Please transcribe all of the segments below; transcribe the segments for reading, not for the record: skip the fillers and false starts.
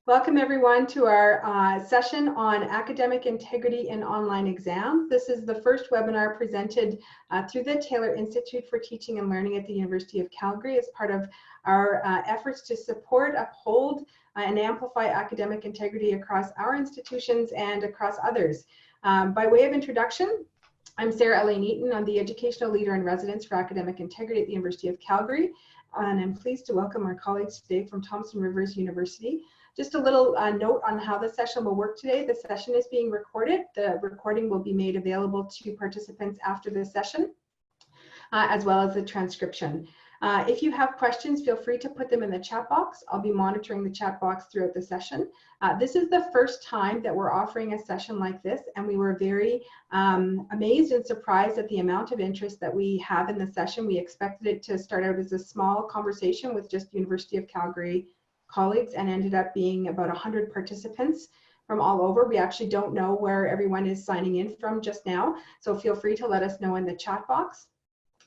Welcome everyone to our session on academic integrity in online exams. This is the first webinar presented through the Taylor Institute for Teaching and Learning at the University of Calgary as part of our efforts to support, uphold, and amplify academic integrity across our institutions and across others. By way of introduction, I'm Sarah Elaine Eaton. I'm the Educational Leader in Residence for Academic Integrity at the University of Calgary, and I'm pleased to welcome our colleagues today from Thompson Rivers University. Just a little note on how the session will work today. The session is being recorded. The recording will be made available to participants after the session, as well as the transcription. If you have questions, feel free to put them in the chat box. I'll be monitoring the chat box throughout the session. This is the first time that we're offering a session like this, and we were very amazed and surprised at the amount of interest that we have in the session. We expected it to start out as a small conversation with just University of Calgary colleagues and ended up being about 100 participants from all over. We actually don't know where everyone is signing in from just now, so feel free to let us know in the chat box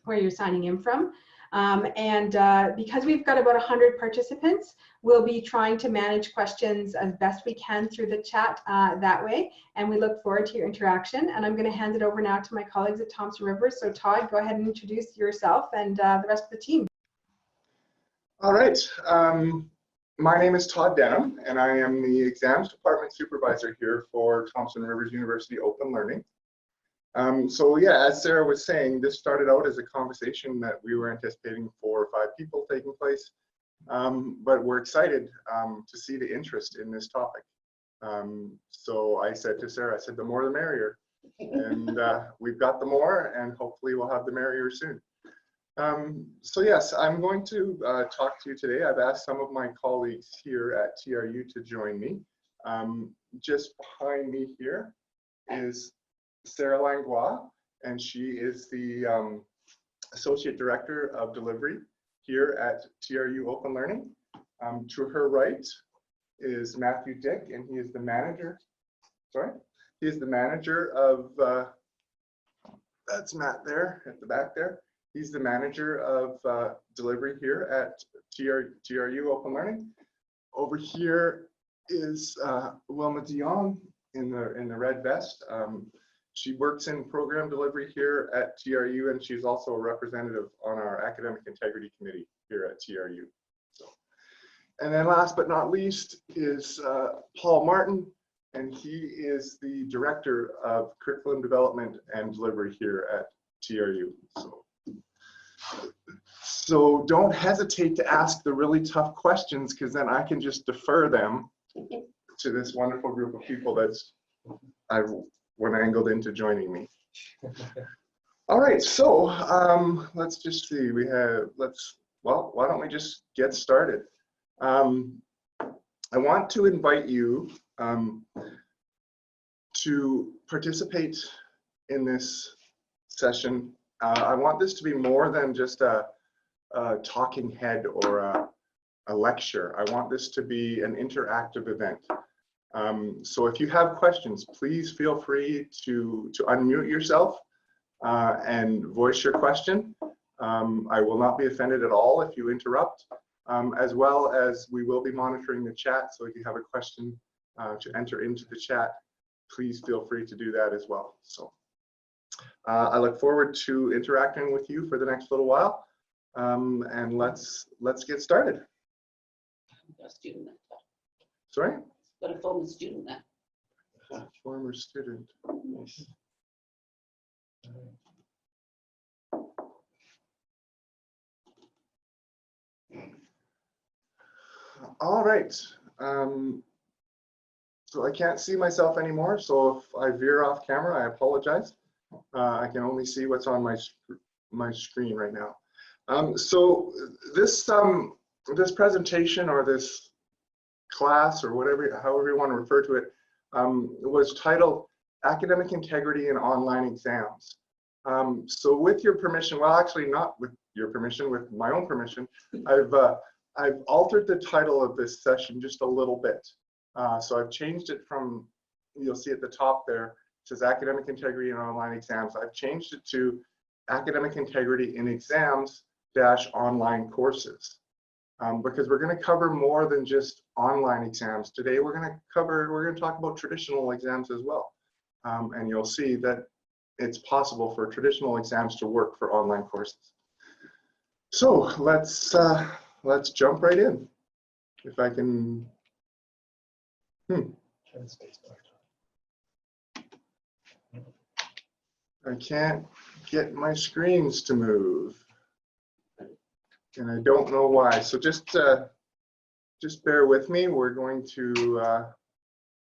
where you're signing in from. Because we've got about 100 participants, we'll be trying to manage questions as best we can through the chat that way, and we look forward to your interaction. And I'm going to hand it over now to my colleagues at Thompson Rivers. So Todd, go ahead and introduce yourself and the rest of the team. All right. My name is Todd Denham, and I am the Exams Department Supervisor here for Thompson Rivers University Open Learning. So yeah, as Sarah was saying, this started out as a conversation that we were anticipating 4 or 5 people taking place, but we're excited to see the interest in this topic. So I said to Sarah, I said, the more the merrier, and we've got the more, and hopefully we'll have the merrier soon. So yes, I'm going to talk to you today. I've asked some of my colleagues here at TRU to join me. Just behind me here is Sarah Langlois, and she is the Associate Director of Delivery here at TRU Open Learning. To her right is Matthew Dick, and he is the manager, he is the manager of, that's Matt there at the back there. He's the manager of delivery here at TRU Open Learning. Over here is Wilma Dion in the red vest. She works in program delivery here at TRU, and she's also a representative on our Academic Integrity Committee here at TRU. So, and then last but not least is Paul Martin, and he is the Director of Curriculum Development and Delivery here at TRU. So don't hesitate to ask the really tough questions, because then I can just defer them to this wonderful group of people that's I've angled into joining me. All right, so let's just see. Well, why don't we just get started? I want to invite you to participate in this session. I want this to be more than just a talking head or a lecture. I want this to be an interactive event. So if you have questions, please feel free to unmute yourself and voice your question. I will not be offended at all if you interrupt, as well as we will be monitoring the chat. So if you have a question to enter into the chat, please feel free to do that as well. So I look forward to interacting with you for the next little while, and let's get started. Sorry? Got a former student there. Former student. Nice. All right. So I can't see myself anymore, so if I veer off camera, I apologize. I can only see what's on my screen right now. So this presentation, or this class, or however you want to refer to it, was titled Academic Integrity in Online Exams. So with your permission, well, actually not with your permission, with my own permission, I've altered the title of this session just a little bit. So I've changed it from, you'll see at the top there, it says Academic Integrity in Online Exams. I've changed it to Academic Integrity in Exams - Online Courses. because we're going to cover more than just online exams. Today we're going to talk about traditional exams as well. And you'll see that it's possible for traditional exams to work for online courses. So let's jump right in. If I can, I can't get my screens to move, and I don't know why. So just bear with me. We're going to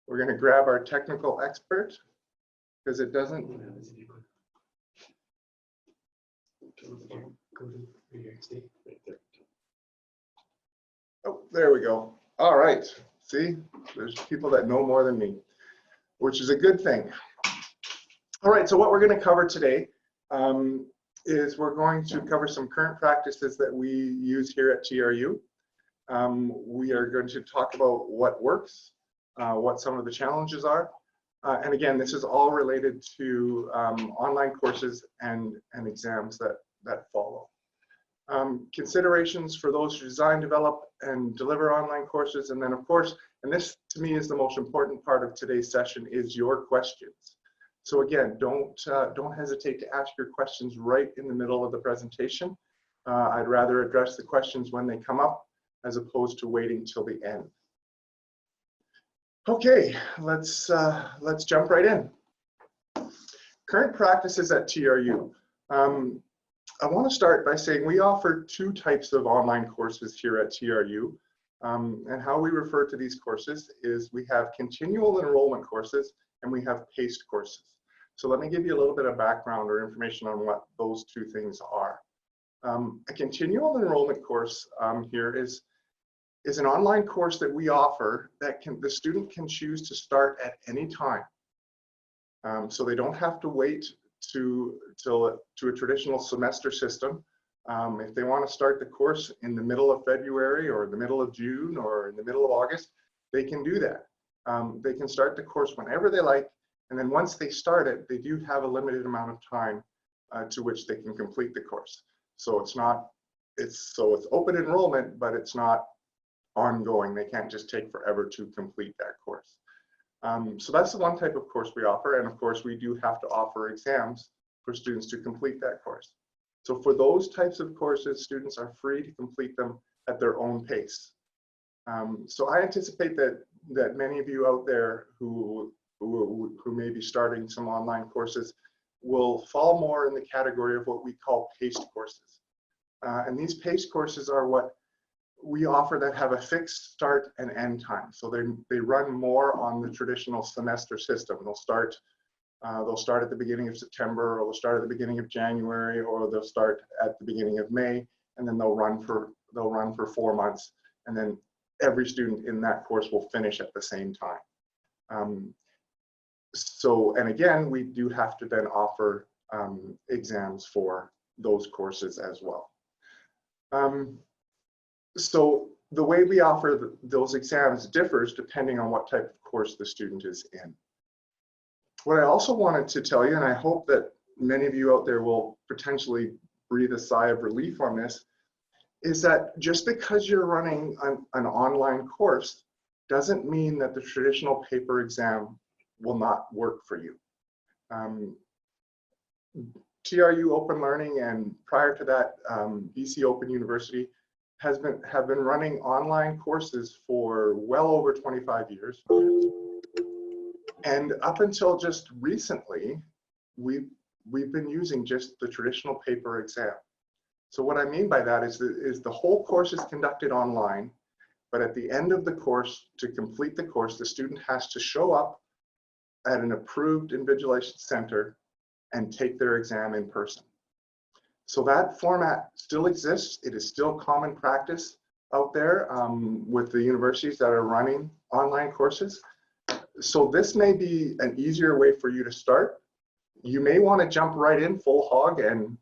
grab our technical expert because it doesn't. Oh, there we go. All right. See, there's people that know more than me, which is a good thing. All right, so what we're going to cover today is we're going to cover some current practices that we use here at TRU. We are going to talk about what works, what some of the challenges are, and again, this is all related to online courses and exams that follow. Considerations for those who design, develop, and deliver online courses, and then of course, and this to me is the most important part of today's session, is your questions. So again, don't hesitate to ask your questions right in the middle of the presentation. I'd rather address the questions when they come up as opposed to waiting till the end. Okay, let's jump right in. Current practices at TRU. I want to start by saying we offer two types of online courses here at TRU. And how we refer to these courses is we have continual enrollment courses and we have paced courses. So let me give you a little bit of background or information on what those two things are. A continual enrollment course here is an online course that we offer that the student can choose to start at any time. So they don't have to wait to a traditional semester system. If they want to start the course in the middle of February or the middle of June or in the middle of August, they can do that. They can start the course whenever they like, and then once they start it, they do have a limited amount of time to which they can complete the course. So it's open enrollment, but it's not ongoing. They can't just take forever to complete that course. So that's the one type of course we offer, and of course we do have to offer exams for students to complete that course. So for those types of courses, students are free to complete them at their own pace. So I anticipate that many of you out there who may be starting some online courses will fall more in the category of what we call paced courses. And these paced courses are what we offer that have a fixed start and end time. So they run more on the traditional semester system. They'll start at the beginning of September, or they'll start at the beginning of January, or they'll start at the beginning of May, and then they'll run for 4 months, and then every student in that course will finish at the same time. And again, we do have to then offer exams for those courses as well. So the way we offer those exams differs depending on what type of course the student is in. What I also wanted to tell you, and I hope that many of you out there will potentially breathe a sigh of relief on this, is that just because you're running an online course doesn't mean that the traditional paper exam will not work for you. TRU Open Learning, and prior to that, BC Open University have been running online courses for well over 25 years. And up until just recently, we've been using just the traditional paper exam. So what I mean by that is the whole course is conducted online, but at the end of the course, to complete the course, the student has to show up at an approved invigilation center and take their exam in person. So that format still exists. It is still common practice out there with the universities that are running online courses. So this may be an easier way for you to start. You may want to jump right in full hog and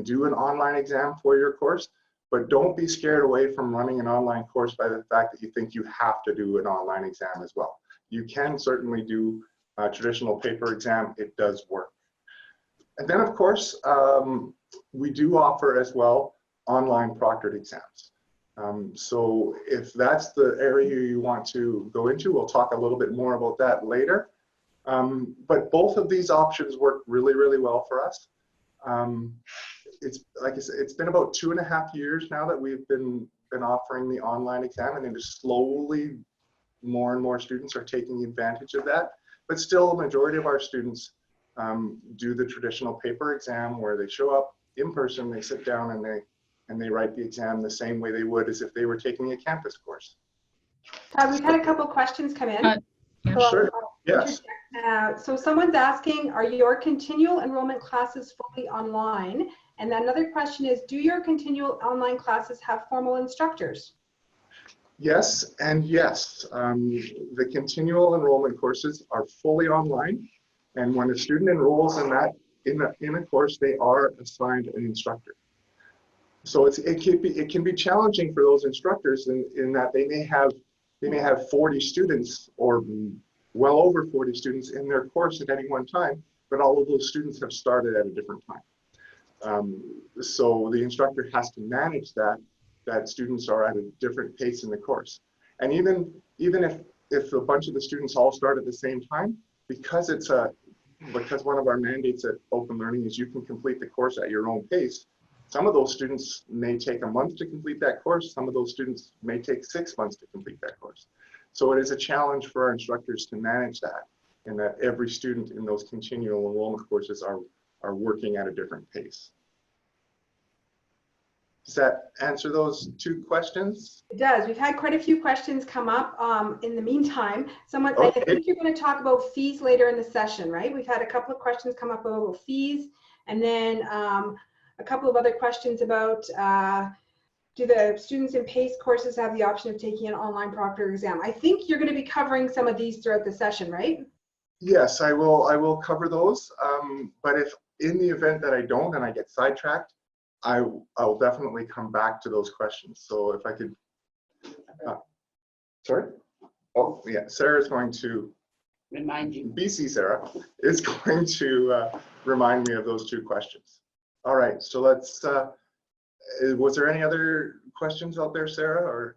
do an online exam for your course, but don't be scared away from running an online course by the fact that you think you have to do an online exam as well. You can certainly do a traditional paper exam. It does work. And then of course, we do offer as well online proctored exams. So if that's the area you want to go into, we'll talk a little bit more about that later. But both of these options work really, really well for us. It's like I said, it's been about 2.5 years now that we've been offering the online exam, and it is slowly more and more students are taking advantage of that. But still, a majority of our students do the traditional paper exam where they show up in person, they sit down, and they write the exam the same way they would as if they were taking a campus course. Todd, we've had a couple questions come in. Yeah. So Sure. Yes. So someone's asking, are your continual enrollment classes fully online? And then another question is, do your continual online classes have formal instructors? Yes and yes. The continual enrollment courses are fully online, and when a student enrolls in a course, they are assigned an instructor. So it can be challenging for those instructors in that they may have 40 students or well over 40 students in their course at any one time, but all of those students have started at a different time. So the instructor has to manage that students are at a different pace in the course. And even if a bunch of the students all start at the same time, because one of our mandates at Open Learning is you can complete the course at your own pace, some of those students may take a month to complete that course. Some of those students may take 6 months to complete that course. So it is a challenge for our instructors to manage that, and that every student in those continual enrollment courses are working at a different pace. Does that answer those 2 questions? It does. We've had quite a few questions come up in the meantime. I Okay. think you're going to talk about fees later in the session, right? We've had a couple of questions come up about fees, and then a couple of other questions about do the students in PACE courses have the option of taking an online proctor exam? I think you're going to be covering some of these throughout the session, right? Yes, I will cover those. But if in the event that I don't and I get sidetracked, I'll definitely come back to those questions. So if I could, sorry? Oh yeah, Sarah's going to, Remind you. BC Sarah is going to remind me of those 2 questions. All right, so let's, was there any other questions out there, Sarah, or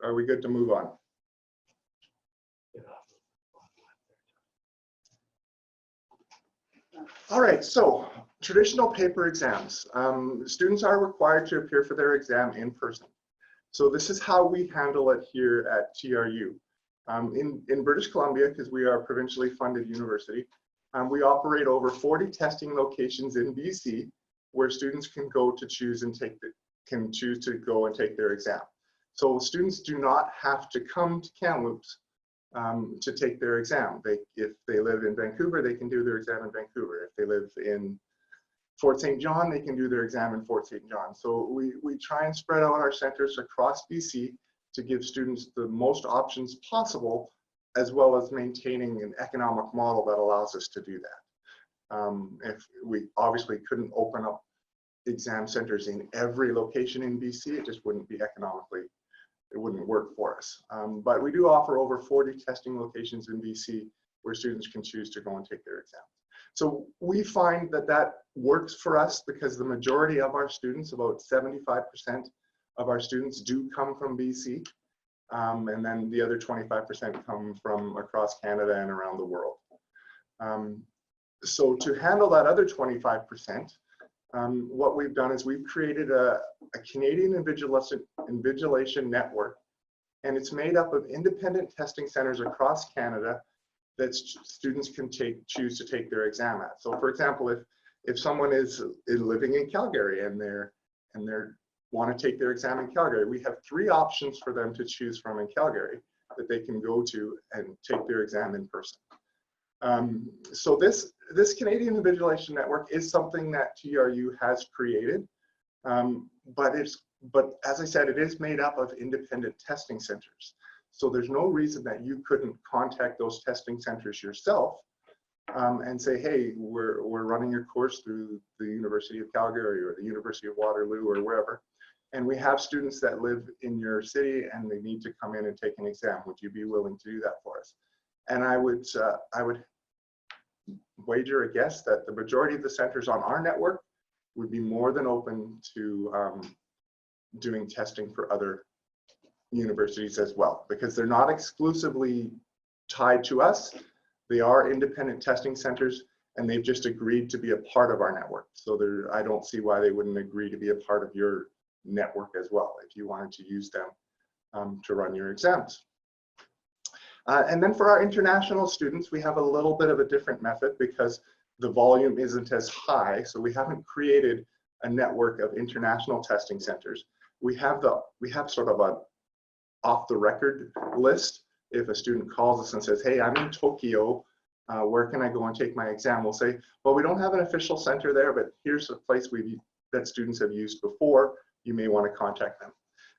are we good to move on? All right, so traditional paper exams. Students are required to appear for their exam in person. So this is how we handle it here at TRU. In British Columbia, because we are a provincially funded university, we operate over 40 testing locations in BC where students can go to choose to go and take their exam. So students do not have to come to Kamloops to take their exam. If they live in Vancouver, they can do their exam in Vancouver. If they live in Fort St. John, they can do their exam in Fort St. John. So we try and spread out our centers across BC to give students the most options possible, as well as maintaining an economic model that allows us to do that. If we obviously couldn't open up exam centers in every location in BC, it just wouldn't be economically, it wouldn't work for us. But we do offer over 40 testing locations in BC where students can choose to go and take their exam. So we find that works for us because the majority of our students, about 75% of our students, do come from BC. And then the other 25% come from across Canada and around the world. So to handle that other 25%, what we've done is we've created a Canadian invigilation network, and it's made up of independent testing centers across Canada that students can choose to take their exam at. So for example, if someone is living in Calgary and they want to take their exam in Calgary, we have 3 options for them to choose from in Calgary that they can go to and take their exam in person. So this Canadian Invigilation Network is something that TRU has created, but as I said, it is made up of independent testing centers. So there's no reason that you couldn't contact those testing centers yourself and say, hey, we're running your course through the University of Calgary or the University of Waterloo or wherever, and we have students that live in your city and they need to come in and take an exam. Would you be willing to do that for us? And I would wager a guess that the majority of the centers on our network would be more than open to doing testing for other universities as well, because they're not exclusively tied to us. They are independent testing centers, and they've just agreed to be a part of our network. So I don't see why they wouldn't agree to be a part of your network as well if you wanted to use them to run your exams. And then for our international students, we have a little bit of a different method because the volume isn't as high. So we haven't created a network of international testing centers. We have sort of a off the record list. If a student calls us and says, hey, I'm in Tokyo, where can I go and take my exam? We'll say, well, we don't have an official center there, but here's a place that students have used before. You may want to contact them.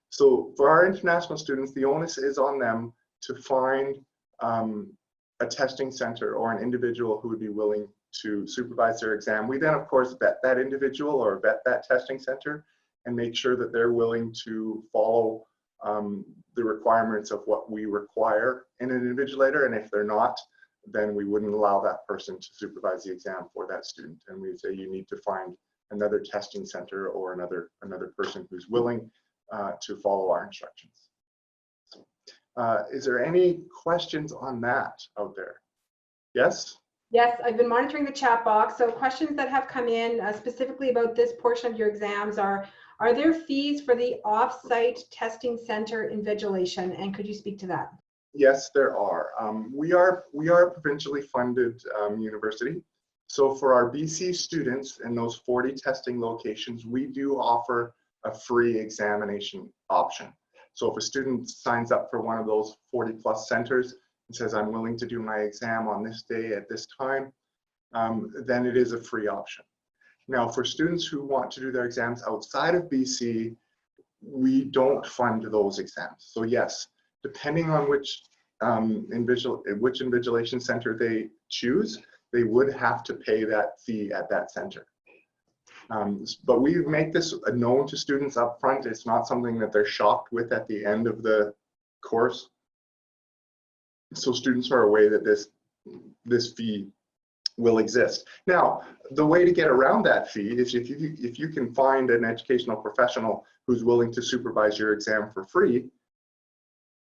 So for our international students, the onus is on them to find a testing center or an individual who would be willing to supervise their exam. We then, of course, vet that individual or vet that testing center and make sure that they're willing to follow the requirements of what we require in an invigilator. And if they're not, then we wouldn't allow that person to supervise the exam for that student. And we say you need to find another testing center or another person who's willing to follow our instructions. Is there any questions on that out there? Yes? Yes, I've been monitoring the chat box. So questions that have come in specifically about this portion of your exams are there fees for the off-site testing center invigilation? And could you speak to that? Yes, there are. We are a provincially funded university. So for our BC students in those 40 testing locations, we do offer a free examination option. So if a student signs up for one of those 40+ centers and says, I'm willing to do my exam on this day at this time, then it is a free option. Now, for students who want to do their exams outside of BC, we don't fund those exams. So yes, depending on which invigilation center they choose, they would have to pay that fee at that center. But we make this known to students up front. It's not something that they're shocked with at the end of the course. So students are aware that this fee will exist. Now, the way to get around that fee is if you can find an educational professional who's willing to supervise your exam for free,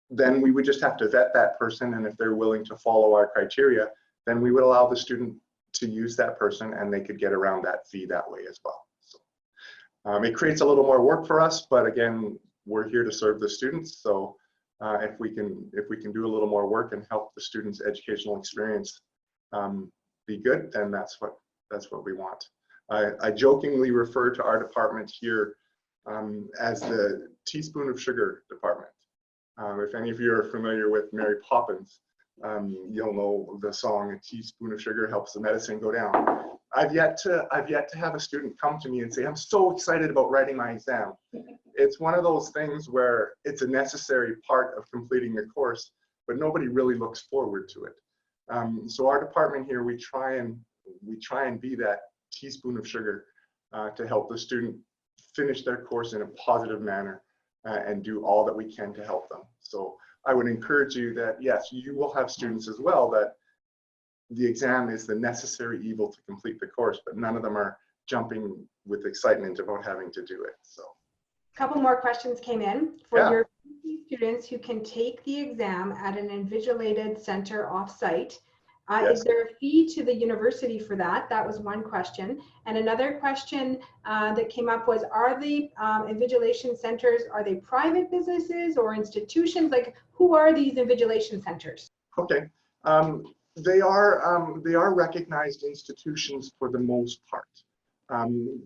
then we would just have to vet that person, and if they're willing to follow our criteria, then we would allow the student to use that person, and they could get around that fee that way as well. So, it creates a little more work for us, but again, we're here to serve the students. So if we can do a little more work and help the students' educational experience be good, then that's what we want. I jokingly refer to our department here as the teaspoon of sugar department. If any of you are familiar with Mary Poppins, you'll know the song, "A teaspoon of sugar helps the medicine go down." I've yet to have a student come to me and say, "I'm so excited about writing my exam." It's one of those things where it's a necessary part of completing the course, but nobody really looks forward to it. So our department here, we try and be that teaspoon of sugar to help the student finish their course in a positive manner and do all that we can to help them. So I would encourage you that, yes, you will have students as well that the exam is the necessary evil to complete the course, but none of them are jumping with excitement about having to do it. So a couple more questions came in for your students who can take the exam at an invigilated center off-site. Yes. Is there a fee to the university for that? That was one question. And another question that came up was, are the invigilation centers, are they private businesses or institutions? Like, who are these invigilation centers? Okay. They are recognized institutions for the most part.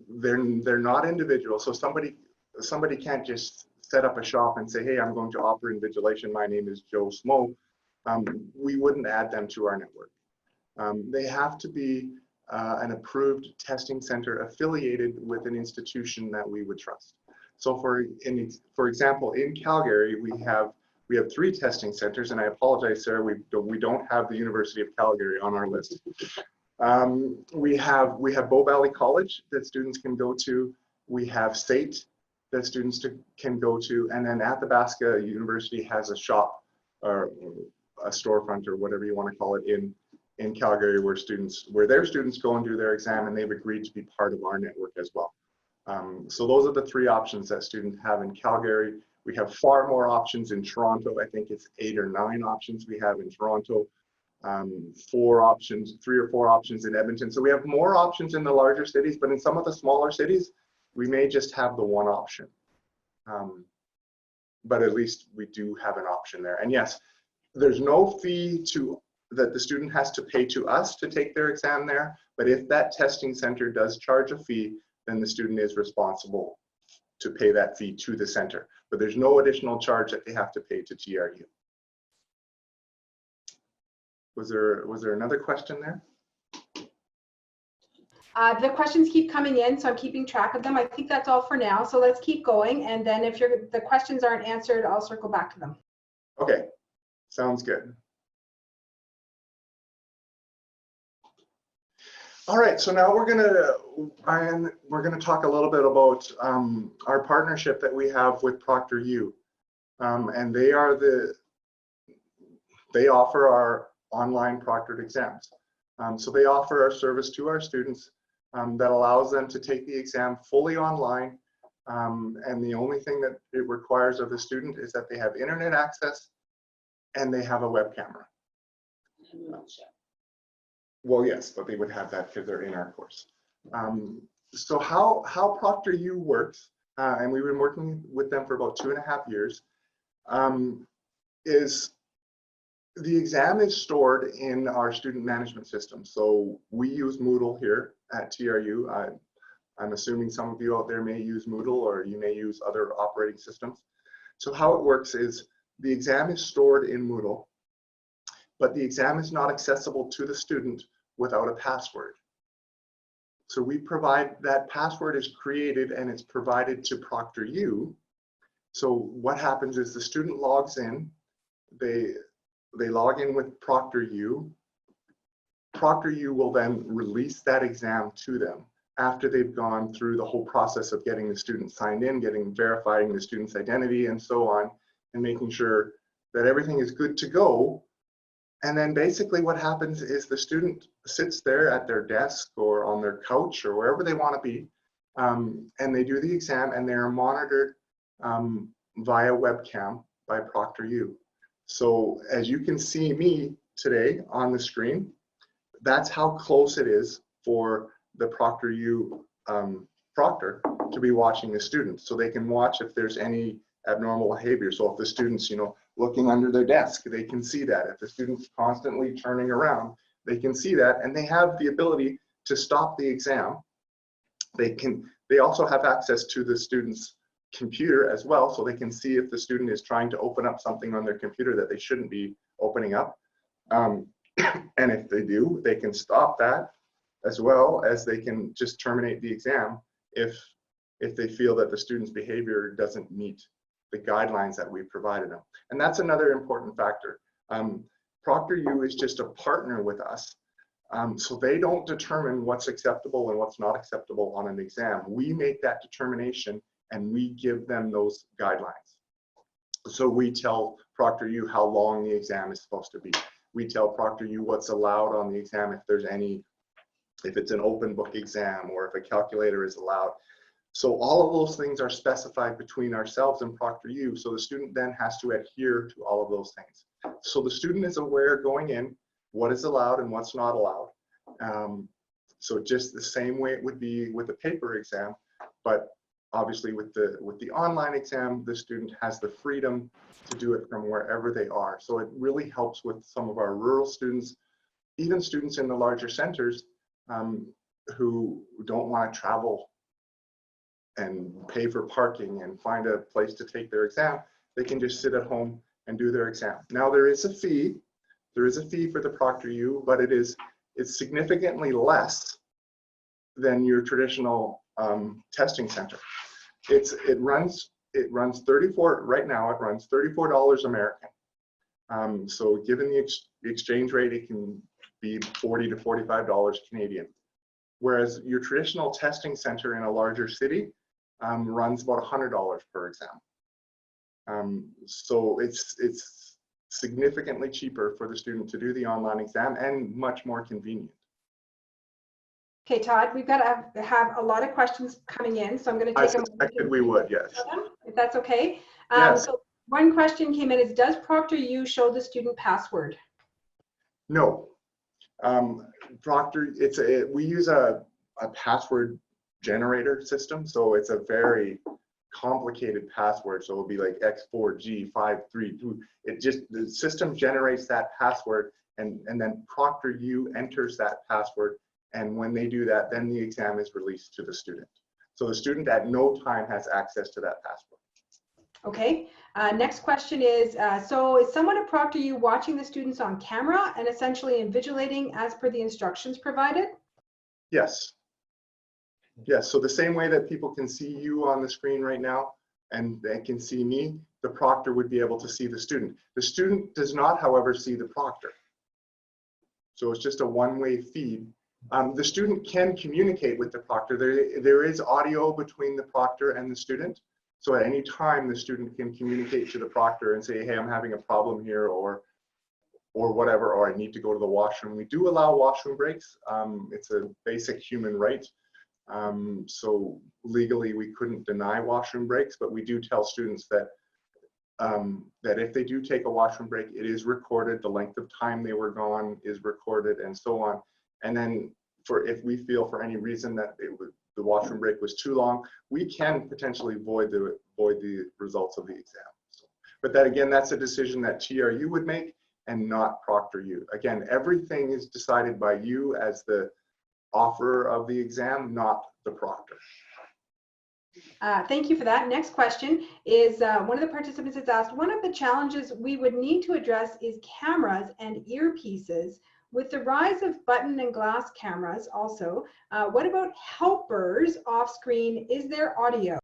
They're not individual. So somebody can't just set up a shop and say, hey, I'm going to offer invigilation. My name is Joe Smo. We wouldn't add them to our network. They have to be an approved testing center affiliated with an institution that we would trust. So for example, in Calgary, we have 3 testing centers, and I apologize, Sarah, we don't have the University of Calgary on our list. We have Bow Valley College that students can go to. We have SAIT that students can go to, and then Athabasca University has a shop or a storefront or whatever you want to call it in Calgary where their students go and do their exam, and they've agreed to be part of our network as well. So those are the three options that students have in Calgary. We have far more options in Toronto. I think it's 8 or 9 options we have in Toronto. 3 or 4 options in Edmonton. So we have more options in the larger cities, but in some of the smaller cities, we may just have the one option. But at least we do have an option there. And yes, there's no fee that the student has to pay to us to take their exam there. But if that testing center does charge a fee, then the student is responsible to pay that fee to the center. But there's no additional charge that they have to pay to TRU. Was there another question there? The questions keep coming in, so I'm keeping track of them. I think that's all for now. So let's keep going. And then if the questions aren't answered, I'll circle back to them. Okay, sounds good. All right, so now we're gonna talk a little bit about our partnership that we have with Proctor You, and they offer our online proctored exams. So they offer our service to our students that allows them to take the exam fully online, and the only thing that it requires of the student is that they have internet access and they have a web camera. Well, yes, but they would have that because they're in our course. So how Proctor You works, and we've been working with them for about 2.5 years, is the exam is stored in our student management system. So we use Moodle here at TRU. I'm assuming some of you out there may use Moodle, or you may use other operating systems. So how it works is the exam is stored in Moodle, but the exam is not accessible to the student without a password. So we provide that password is created and it's provided to Proctor You. So what happens is the student logs in, they log in with Proctor You. Proctor You will then release that exam to them after they've gone through the whole process of getting the student signed in, verifying the student's identity and so on, and making sure that everything is good to go. And then basically what happens is the student sits there at their desk or on their couch or wherever they want to be, and they do the exam, and they're monitored via webcam by Proctor You. So as you can see me today on the screen, that's how close it is for the Proctor You proctor to be watching the student. So they can watch if there's any abnormal behavior. So if the student's, looking under their desk, they can see that. If the student's constantly turning around, they can see that, and they have the ability to stop the exam. They also have access to the student's computer as well, so they can see if the student is trying to open up something on their computer that they shouldn't be opening up. And if they do, they can stop that, as well as they can just terminate the exam if they feel that the student's behavior doesn't meet the guidelines that we've provided them. And that's another important factor. Proctor You is just a partner with us. So they don't determine what's acceptable and what's not acceptable on an exam. We make that determination and we give them those guidelines. So we tell Proctor You how long the exam is supposed to be. We tell Proctor You what's allowed on the exam, if it's an open book exam or if a calculator is allowed. So all of those things are specified between ourselves and Proctor You. So the student then has to adhere to all of those things. So the student is aware going in what is allowed and what's not allowed. So just the same way it would be with a paper exam, but obviously with the online exam, the student has the freedom to do it from wherever they are. So it really helps with some of our rural students, even students in the larger centers who don't want to travel and pay for parking and find a place to take their exam. They can just sit at home and do their exam. Now there is a fee. There is a fee for the Proctor You, but it's significantly less than your traditional testing center. It runs right now it runs $34 American. So given the exchange rate, it can be $40 to $45 Canadian. Whereas your traditional testing center in a larger city runs about $100 per exam. So it's significantly cheaper for the student to do the online exam and much more convenient. Okay, Todd, we've got to have a lot of questions coming in, so I'm going to I take a suspected we would, yes. if that's okay. Yes. So one question came in is, does Proctor You show the student password? No. Proctor, we use a password generator system, so it's a very complicated password. So it'll be like X4G532. The system generates that password, and then Proctor You enters that password. And when they do that, then the exam is released to the student. So the student at no time has access to that password. Okay. Next question is, so is someone at Proctor You watching the students on camera and essentially invigilating as per the instructions provided? Yes. Yes, so the same way that people can see you on the screen right now and they can see me, the proctor would be able to see the student. The student does not, however, see the proctor. So it's just a one-way feed. The student can communicate with the proctor. There is audio between the proctor and the student. So at any time, the student can communicate to the proctor and say, hey, I'm having a problem here, or whatever, or I need to go to the washroom. We do allow washroom breaks. It's a basic human right. So legally, we couldn't deny washroom breaks, but we do tell students that that if they do take a washroom break, it is recorded. The length of time they were gone is recorded, and so on. And then, if we feel for any reason that the washroom break was too long, we can potentially void the results of the exam. But that, again, that's a decision that TRU would make and not Proctor You. Again, everything is decided by you as the offerer of the exam, not the proctor. Thank you for that. Next question is, one of the participants has asked, one of the challenges we would need to address is cameras and earpieces. With the rise of button and glass cameras also, what about helpers off screen? Is there audio?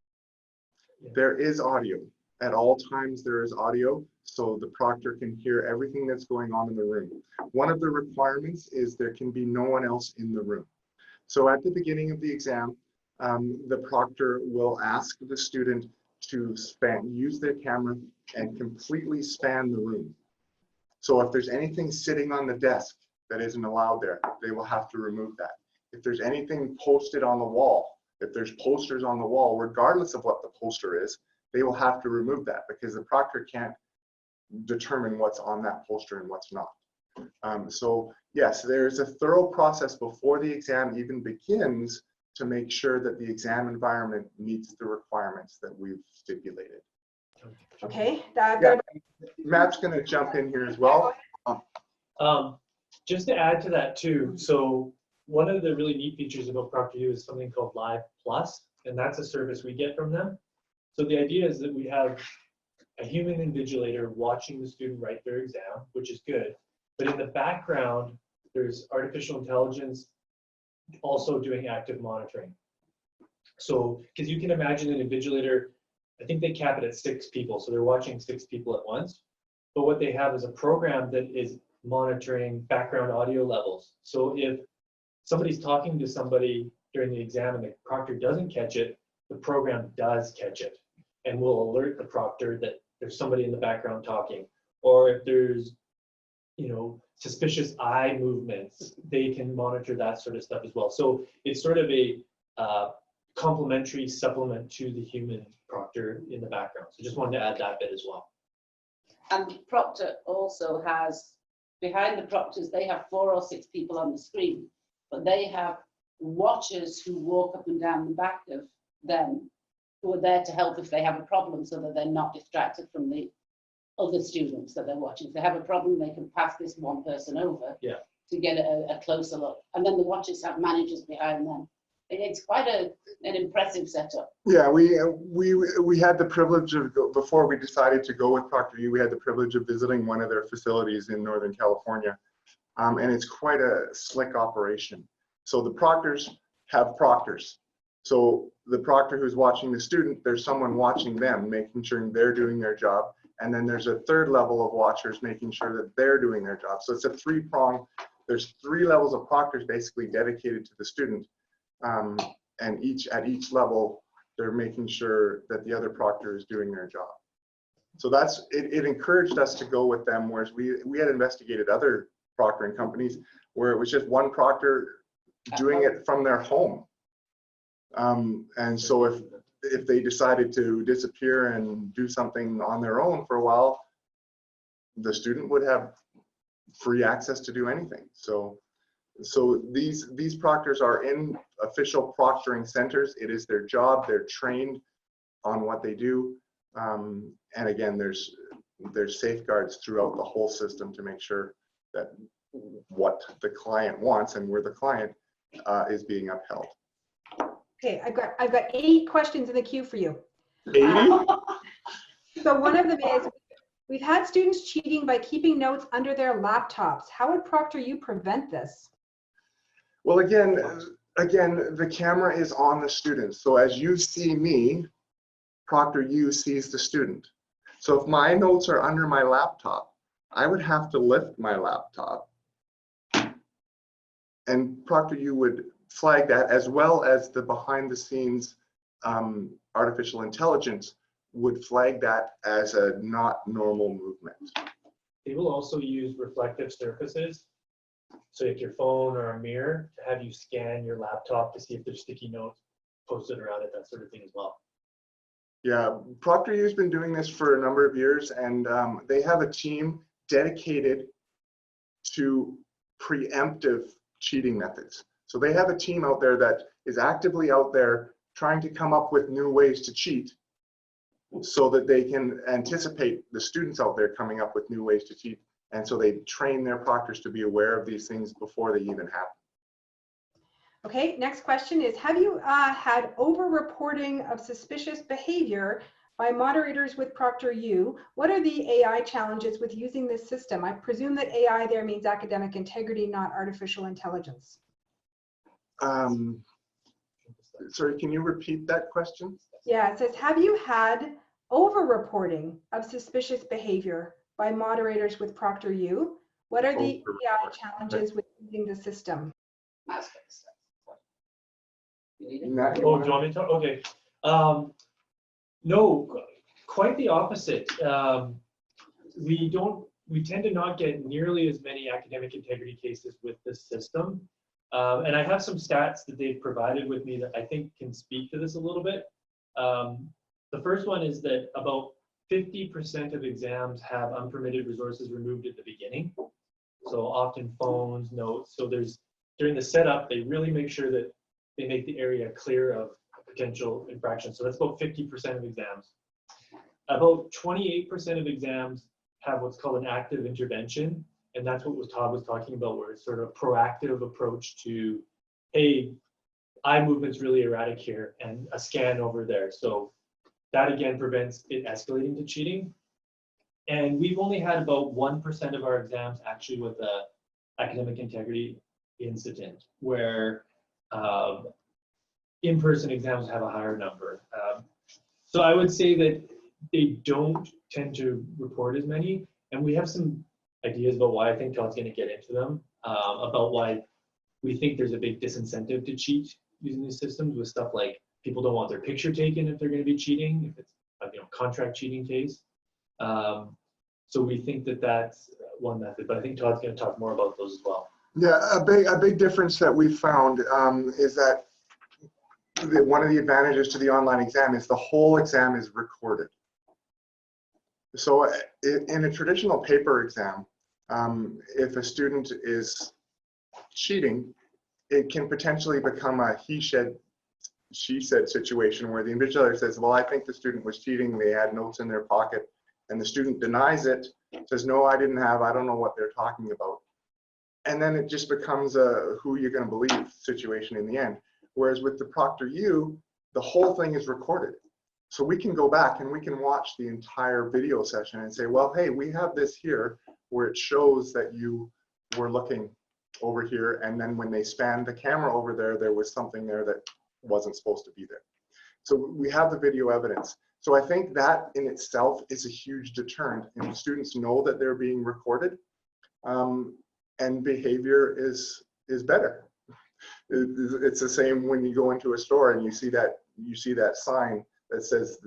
There is audio. At all times there is audio, so the proctor can hear everything that's going on in the room. One of the requirements is there can be no one else in the room. So at the beginning of the exam, the proctor will ask the student to use their camera and completely span the room. So if there's anything sitting on the desk that isn't allowed there, they will have to remove that. If there's anything posted on the wall, if there's posters on the wall, regardless of what the poster is, they will have to remove that because the proctor can't determine what's on that poster and what's not. So yes, there's a thorough process before the exam even begins to make sure that the exam environment meets the requirements that we've stipulated. Okay. Yeah, Matt's going to jump in here as well. Just to add to that too, so one of the really neat features about Proctor You is something called Live Plus, and that's a service we get from them. So the idea is that we have a human invigilator watching the student write their exam, which is good. But in the background, there's artificial intelligence also doing active monitoring. So, because you can imagine an invigilator, I think they cap it at 6 people, so they're watching 6 people at once. But what they have is a program that is monitoring background audio levels. So if somebody's talking to somebody during the exam and the proctor doesn't catch it, the program does catch it and will alert the proctor that there's somebody in the background talking. Or if there's, suspicious eye movements, they can monitor that sort of stuff as well. So it's sort of a complementary supplement to the human proctor in the background. So just wanted to add that bit as well. And the proctor also has, behind the proctors, they have 4 or 6 people on the screen, but they have watchers who walk up and down the back of them who are there to help if they have a problem so that they're not distracted from the other students that they're watching. If they have a problem, they can pass this one person over to get a closer look. And then the watchers have managers behind them. It's quite an impressive setup. Yeah, we had the privilege of, before we decided to go with Proctor You, we had the privilege of visiting one of their facilities in Northern California. And it's quite a slick operation. So the proctors have proctors. So the proctor who's watching the student, there's someone watching them, making sure they're doing their job. And then there's a third level of watchers making sure that they're doing their job. So it's a 3-prong. There's 3 levels of proctors basically dedicated to the student. And at each level, they're making sure that the other proctor is doing their job. So that's, it encouraged us to go with them, whereas we had investigated other proctoring companies where it was just one proctor doing it from their home. And so if they decided to disappear and do something on their own for a while, the student would have free access to do anything. So these proctors are in official proctoring centers. It is their job. They're trained on what they do. And again, there's safeguards throughout the whole system to make sure that what the client wants, and we're the client, is being upheld. Okay, I've got 8 questions in the queue for you. 80? So one of them is, we've had students cheating by keeping notes under their laptops. How would Proctor You prevent this? Well, again, the camera is on the student. So as you see me, Proctor You sees the student. So if my notes are under my laptop, I would have to lift my laptop, and Proctor You would flag that, as well as the behind the scenes artificial intelligence would flag that as a not normal movement. They will also use reflective surfaces. So like your phone or a mirror, to have you scan your laptop to see if there's sticky notes posted around it, that sort of thing as well. Yeah, Proctor U's been doing this for a number of years, and they have a team dedicated to preemptive cheating methods. So they have a team out there that is actively out there trying to come up with new ways to cheat, so that they can anticipate the students out there coming up with new ways to cheat. And so they train their proctors to be aware of these things before they even happen. Okay, next question is, have you had over-reporting of suspicious behavior by moderators with Proctor You? What are the AI challenges with using this system? I presume that AI there means academic integrity, not artificial intelligence. Sorry, can you repeat that question? Yeah, it says, have you had over-reporting of suspicious behavior by moderators with Proctor You? What are the AI challenges with using the system? That's good stuff. Nat, you Oh, wanna- do you want me to talk? Okay. No, quite the opposite. We tend to not get nearly as many academic integrity cases with this system. And I have some stats that they've provided with me that I think can speak to this a little bit. The first one is that about 50% of exams have unpermitted resources removed at the beginning. So often phones, notes. So during the setup, they really make sure that they make the area clear of potential infraction. So that's about 50% of exams. About 28% of exams have what's called an active intervention. And that's what Todd was talking about, where it's sort of a proactive approach to, hey, eye movement's really erratic here, and a scan over there. So that again prevents it escalating to cheating. And we've only had about 1% of our exams actually with a academic integrity incident, where in-person exams have a higher number. So I would say that they don't tend to report as many, and we have some ideas about why. I think Todd's going to get into them, about why we think there's a big disincentive to cheat using these systems, with stuff like people don't want their picture taken if they're going to be cheating, if it's a contract cheating case. So we think that that's one method, but I think Todd's going to talk more about those as well. Yeah, a big difference that we found is that one of the advantages to the online exam is the whole exam is recorded. So in a traditional paper exam, if a student is cheating, it can potentially become a he said, she said situation where the invigilator says, well, I think the student was cheating, they had notes in their pocket, and the student denies it, says, no, I didn't have, I don't know what they're talking about. And then it just becomes a who you're going to believe situation in the end. Whereas with the Proctor You, the whole thing is recorded. So we can go back and we can watch the entire video session and say, well, hey, we have this here where it shows that you were looking over here, and then when they spanned the camera over there, there was something there that wasn't supposed to be there. So we have the video evidence. So I think that in itself is a huge deterrent, and students know that they're being recorded, and behavior is better. It's the same when you go into a store and you see that sign that says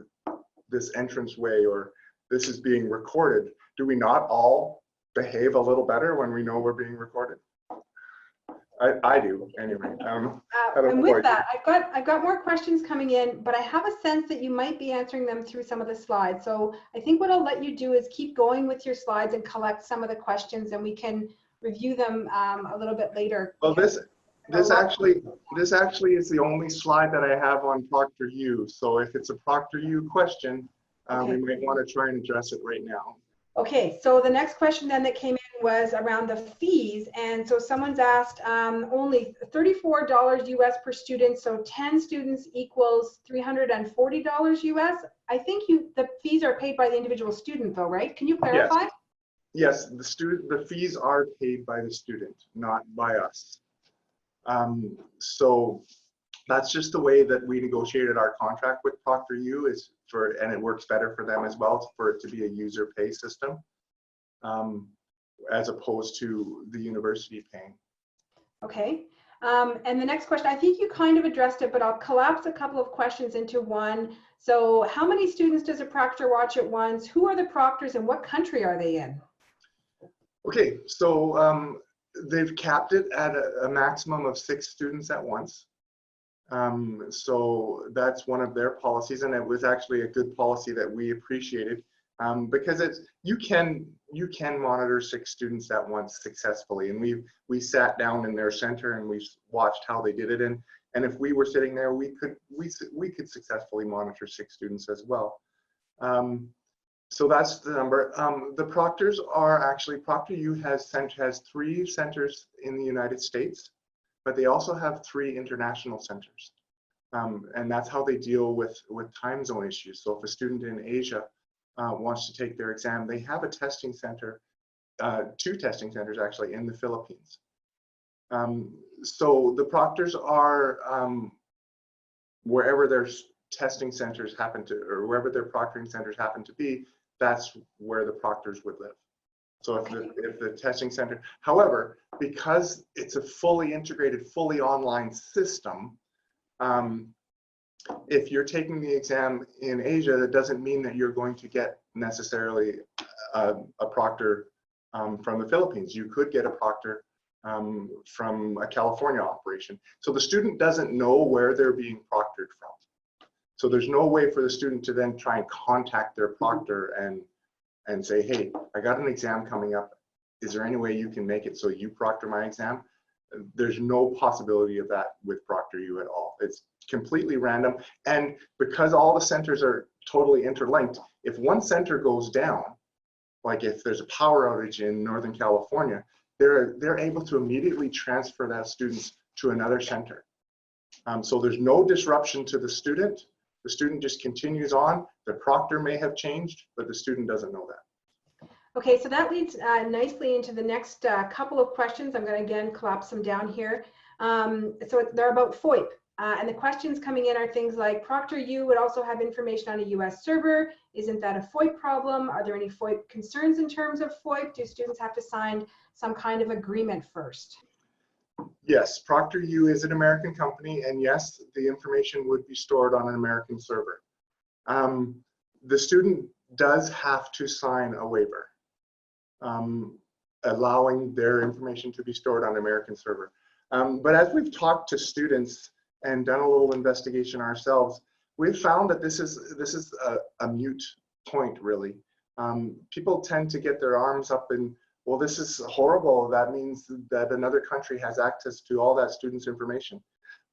this entranceway or this is being recorded. Do we not all behave a little better when we know we're being recorded? I do anyway. I don't And know with why. that, I've got more questions coming in, but I have a sense that you might be answering them through some of the slides. So I think what I'll let you do is keep going with your slides and collect some of the questions, and we can review them a little bit later. Well, this actually is the only slide that I have on Proctor You. So if it's a Proctor You question, we might want to try and address it right now. Okay, so the next question then that came in was around the fees. And so someone's asked only $34 US per student. So 10 students equals $340 US. I think the fees are paid by the individual student though, right? Can you clarify? Yes, the fees are paid by the student, not by us. So that's just the way that we negotiated our contract with Proctor You, and it works better for them as well, for it to be a user pay system, as opposed to the university paying. Okay. And the next question, I think you kind of addressed it, but I'll collapse a couple of questions into one. So how many students does a proctor watch at once? Who are the proctors and what country are they in? Okay, so they've capped it at a maximum of 6 students at once. So that's one of their policies, and it was actually a good policy that we appreciated, because you can monitor 6 students at once successfully, and we sat down in their center and we watched how they did it, and if we were sitting there, we could successfully monitor 6 students as well. So that's the number. The proctors are actually, Proctor You has 3 centers in the United States, but they also have 3 international centers. And that's how they deal with time zone issues. So if a student in Asia wants to take their exam, they have a testing center, 2 testing centers actually in the Philippines. So the proctors are wherever their testing centers happen to, or wherever their proctoring centers happen to be, that's where the proctors would live. So if the testing center, however, because it's a fully integrated, fully online system, if you're taking the exam in Asia, that doesn't mean that you're going to get necessarily a proctor from the Philippines. You could get a proctor from a California operation. So the student doesn't know where they're being proctored from. So there's no way for the student to then try and contact their proctor and say, hey, I got an exam coming up. Is there any way you can make it so you proctor my exam? There's no possibility of that with Proctor You at all. It's completely random. And because all the centers are totally interlinked, if one center goes down, like if there's a power outage in Northern California, they're able to immediately transfer that students to another center. So there's no disruption to the student. The student just continues on. The proctor may have changed, but the student doesn't know that. Okay, so that leads nicely into the next couple of questions. I'm going to again collapse them down here. So they're about FOIP. And the questions coming in are things like, Proctor You would also have information on a US server. Isn't that a FOIP problem? Are there any FOIP concerns in terms of FOIP? Do students have to sign some kind of agreement first? Yes, Proctor You is an American company, and yes, the information would be stored on an American server. The student does have to sign a waiver, allowing their information to be stored on an American server. But as we've talked to students and done a little investigation ourselves, we've found that this is a moot point, really. People tend to get their arms up and, well, this is horrible. That means that another country has access to all that student's information.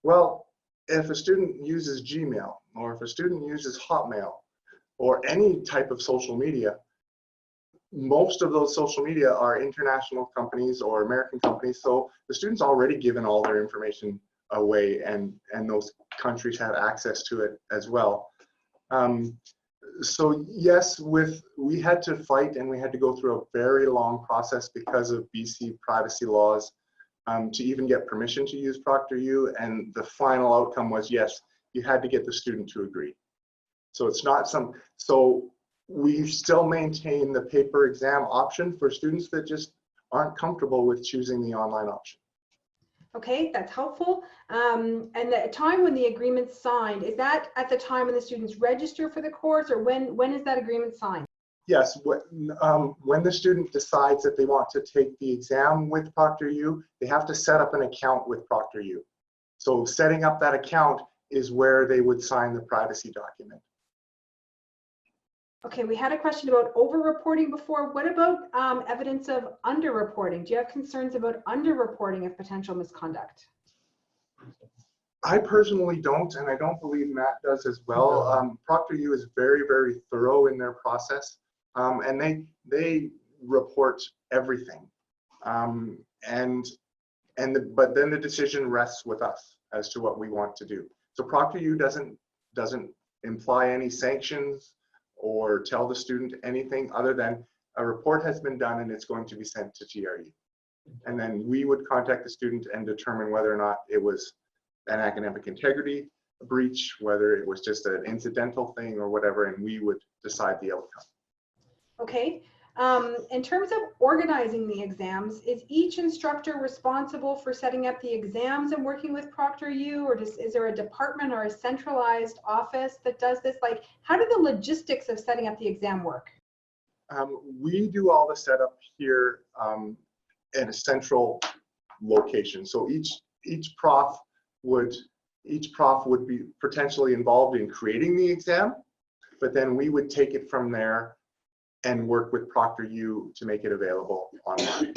Well, if a student uses Gmail, or if a student uses Hotmail, or any type of social media, most of those social media are international companies or American companies, so the student's already given all their information away, and those countries have access to it as well. So yes, we had to fight, and we had to go through a very long process because of BC privacy laws to even get permission to use Proctor You, and the final outcome was yes, you had to get the student to agree. So it's not so we still maintain the paper exam option for students that just aren't comfortable with choosing the online option. Okay, that's helpful. And the time when the agreement's signed, is that at the time when the students register for the course, or when is that agreement signed? Yes, when the student decides that they want to take the exam with Proctor You, they have to set up an account with Proctor You. So setting up that account is where they would sign the privacy document. Okay, we had a question about over-reporting before. What about evidence of under-reporting? Do you have concerns about under-reporting of potential misconduct? I personally don't, and I don't believe Matt does as well. Proctor You is very, very thorough in their process, and they report everything. But then the decision rests with us as to what we want to do. So Proctor You doesn't imply any sanctions or tell the student anything other than a report has been done and it's going to be sent to TRU. And then we would contact the student and determine whether or not it was an academic integrity breach, whether it was just an incidental thing or whatever, and we would decide the outcome. Okay. In terms of organizing the exams, is each instructor responsible for setting up the exams and working with Proctor You, or is there a department or a centralized office that does this? Like, how do the logistics of setting up the exam work? We do all the setup here in a central location. So each prof would be potentially involved in creating the exam, but then we would take it from there and work with Proctor You to make it available online.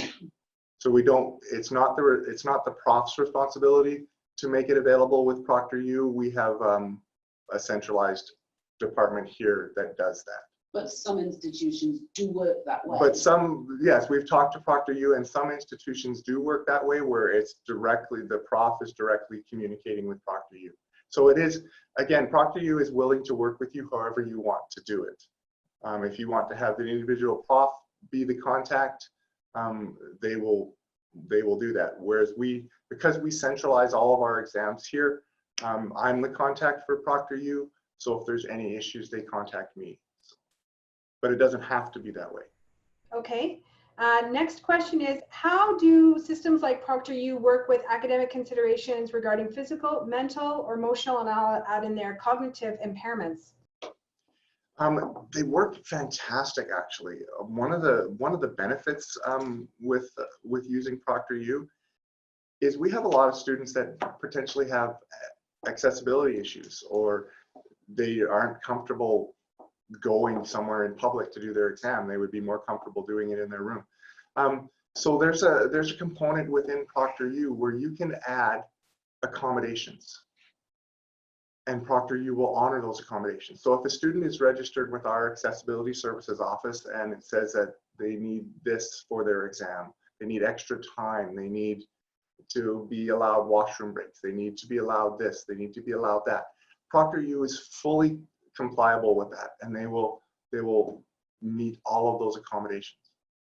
So we don't, it's not the prof's responsibility to make it available with Proctor You. We have a centralized department here that does that. But some institutions do work that way. But some, yes, we've talked to Proctor You, and some institutions do work that way, where it's directly, the prof is directly communicating with Proctor You. So it is, again, Proctor You is willing to work with you however you want to do it. If you want to have the individual prof be the contact, they will do that. Whereas because we centralize all of our exams here, I'm the contact for Proctor You. So if there's any issues, they contact me. But it doesn't have to be that way. Okay. Next question is, how do systems like Proctor You work with academic considerations regarding physical, mental, or emotional, and out in their cognitive impairments? They work fantastic, actually. One of the benefits with using Proctor You is we have a lot of students that potentially have accessibility issues, or they aren't comfortable going somewhere in public to do their exam. They would be more comfortable doing it in their room. So there's a component within Proctor You where you can add accommodations, and Proctor You will honor those accommodations. So if a student is registered with our accessibility services office and it says that they need this for their exam, they need extra time, they need to be allowed washroom breaks, they need to be allowed this, they need to be allowed that, Proctor You is fully compliable with that, and they will meet all of those accommodations.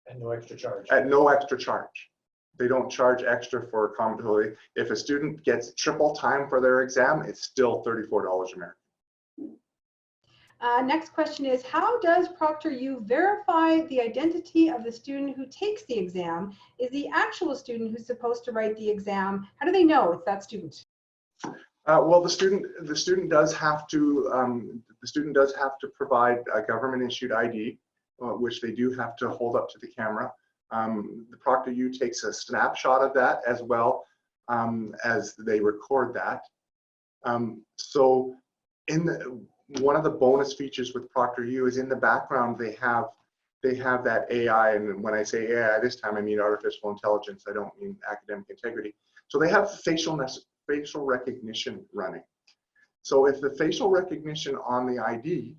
At no extra charge. At no extra charge. They don't charge extra for accommodability. If a student gets triple time for their exam, it's still $34 American. Next question is, how does Proctor You verify the identity of the student who takes the exam is the actual student who's supposed to write the exam? How do they know it's that student? Well, the student does have to provide a government issued ID, which they do have to hold up to the camera. The Proctor You takes a snapshot of that as well as they record that. So one of the bonus features with Proctor You is in the background they have that AI, and when I say AI this time I mean artificial intelligence, I don't mean academic integrity. So they have facial recognition running. So if the facial recognition on the ID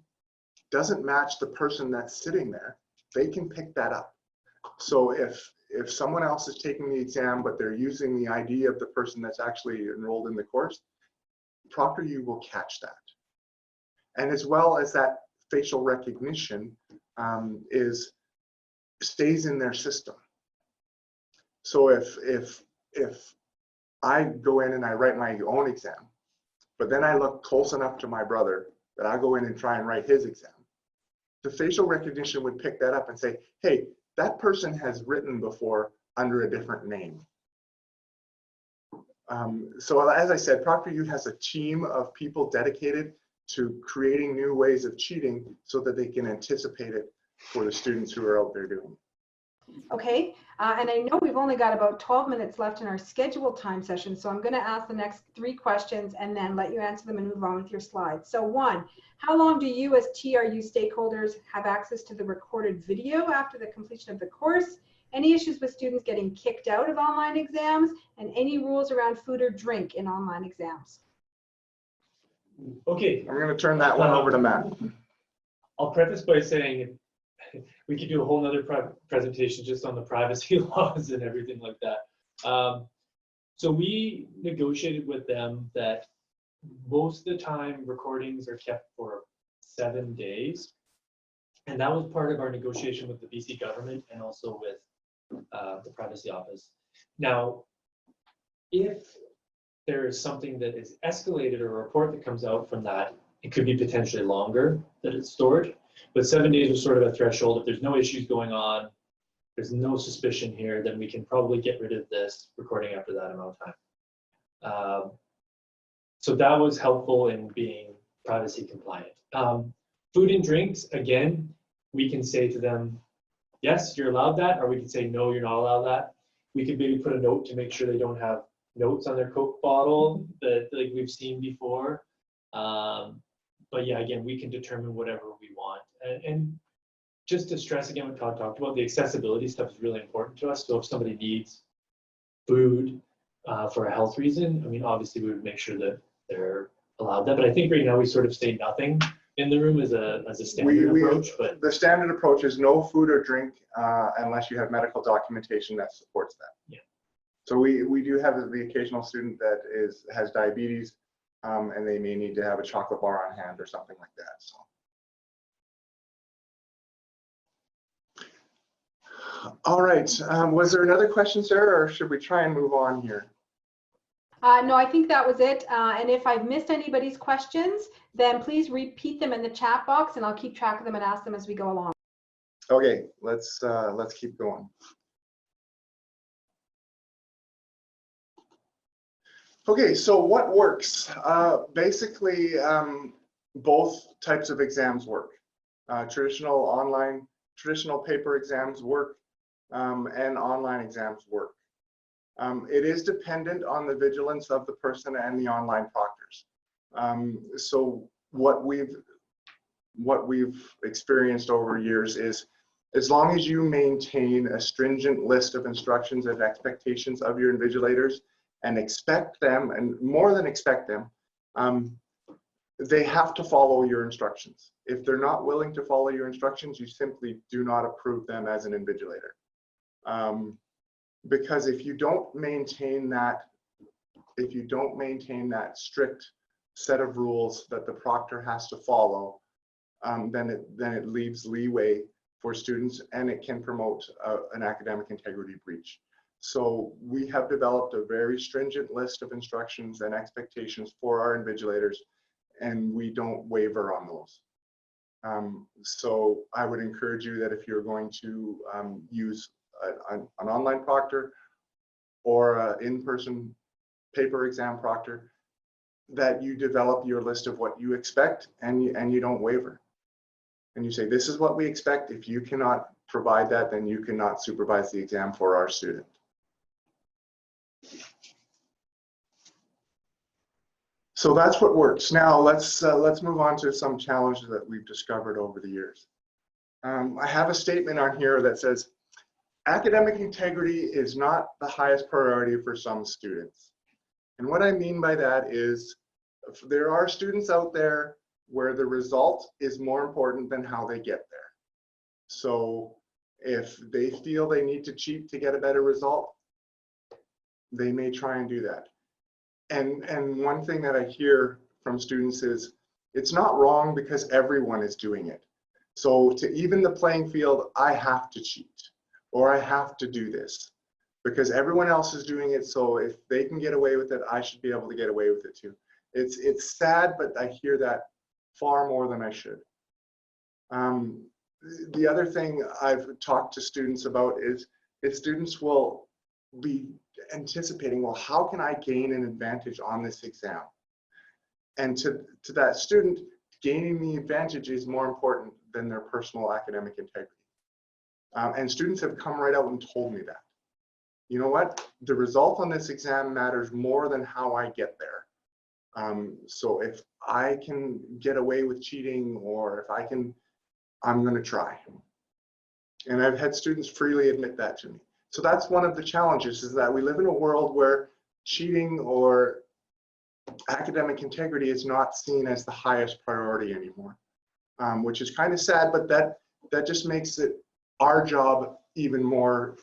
doesn't match the person that's sitting there, they can pick that up. So if someone else is taking the exam but they're using the ID of the person that's actually enrolled in the course, Proctor You will catch that. And as well as that facial recognition stays in their system. So if I go in and I write my own exam, but then I look close enough to my brother that I go in and try and write his exam, the facial recognition would pick that up and say, hey, that person has written before under a different name. So as I said, Proctor You has a team of people dedicated to creating new ways of cheating so that they can anticipate it for the students who are out there doing it. Okay, and I know we've only got about 12 minutes left in our scheduled time session, so I'm going to ask the next 3 questions and then let you answer them and move on with your slides. So 1, how long do you as TRU stakeholders have access to the recorded video after the completion of the course? Any issues with students getting kicked out of online exams, and any rules around food or drink in online exams? Okay, I'm going to turn that one over to Matt. I'll preface by saying we could do a whole nother presentation just on the privacy laws and everything like that. So we negotiated with them that most of the time recordings are kept for 7 days. And that was part of our negotiation with the BC government and also with the privacy office. Now, if there is something that is escalated or a report that comes out from that, it could be potentially longer that it's stored. But 7 days was sort of a threshold. If there's no issues going on, there's no suspicion here, then we can probably get rid of this recording after that amount of time. So that was helpful in being privacy compliant. Food and drinks, again, we can say to them, yes, you're allowed that, or we can say, no, you're not allowed that. We could maybe put a note to make sure they don't have notes on their Coke bottle that like we've seen before. But yeah, again, we can determine whatever we want. And just to stress again what Todd talked about, the accessibility stuff is really important to us. So if somebody needs food for a health reason, I mean, obviously we would make sure that they're allowed that. But I think right now we sort of say nothing in the room as a standard approach. But the standard approach is no food or drink unless you have medical documentation that supports that. Yeah. So we do have the occasional student that has diabetes, and they may need to have a chocolate bar on hand or something like that. So. All right. Was there another question, Sarah, or should we try and move on here? No, I think that was it. And if I've missed anybody's questions, then please repeat them in the chat box, and I'll keep track of them and ask them as we go along. Okay, let's keep going. Okay, so what works? Basically, both types of exams work. Traditional paper exams work, and online exams work. It is dependent on the vigilance of the person and the online proctors. So what we've experienced over years is, as long as you maintain a stringent list of instructions and expectations of your invigilators and expect them, and more than expect them, they have to follow your instructions. If they're not willing to follow your instructions, you simply do not approve them as an invigilator. Because if you don't maintain that strict set of rules that the proctor has to follow, then it leaves leeway for students, and it can promote an academic integrity breach. So we have developed a very stringent list of instructions and expectations for our invigilators, and we don't waver on those. So I would encourage you that if you're going to use an online proctor or an in-person paper exam proctor, that you develop your list of what you expect, and you don't waver. And you say, this is what we expect. If you cannot provide that, then you cannot supervise the exam for our student. So that's what works. Now let's move on to some challenges that we've discovered over the years. I have a statement on here that says, academic integrity is not the highest priority for some students. And what I mean by that is, there are students out there where the result is more important than how they get there. So if they feel they need to cheat to get a better result, they may try and do that. And one thing that I hear from students is, it's not wrong because everyone is doing it. So to even the playing field, I have to cheat, or I have to do this because everyone else is doing it. So if they can get away with it, I should be able to get away with it too. It's sad, but I hear that far more than I should. The other thing I've talked to students about is, if students will be anticipating, well, how can I gain an advantage on this exam? And to that student, gaining the advantage is more important than their personal academic integrity. And students have come right out and told me that. You know what? The result on this exam matters more than how I get there. So if I can get away with cheating, or if I can, I'm going to try. And I've had students freely admit that to me. So that's one of the challenges, is that we live in a world where cheating or academic integrity is not seen as the highest priority anymore, which is kind of sad, but that just makes it our job even more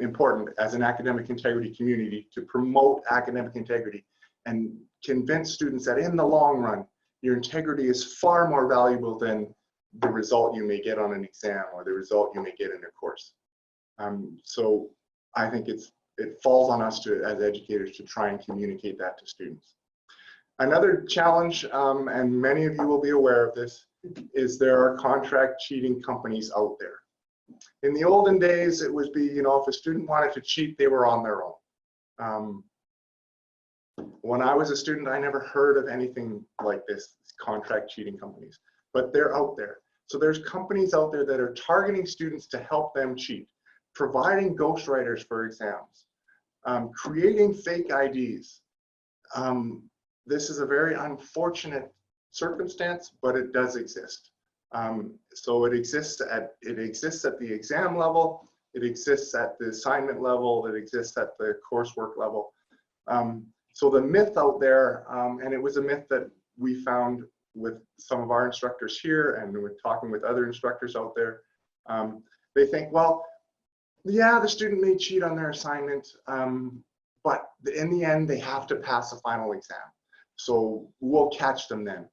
important as an academic integrity community to promote academic integrity and convince students that in the long run, your integrity is far more valuable than the result you may get on an exam or the result you may get in a course. So I think it falls on us as educators to try and communicate that to students. Another challenge, and many of you will be aware of this, is there are contract cheating companies out there. In the olden days, it would be, you know, if a student wanted to cheat, they were on their own. When I was a student, I never heard of anything like this, contract cheating companies, but they're out there. So there's companies out there that are targeting students to help them cheat, providing ghostwriters for exams, creating fake IDs. This is a very unfortunate circumstance, but it does exist. So it exists at the exam level, it exists at the assignment level, it exists at the coursework level. So the myth out there, and it was a myth that we found with some of our instructors here and with talking with other instructors out there, they think, well, yeah, the student may cheat on their assignment, but in the end, they have to pass a final exam. So we'll catch them then.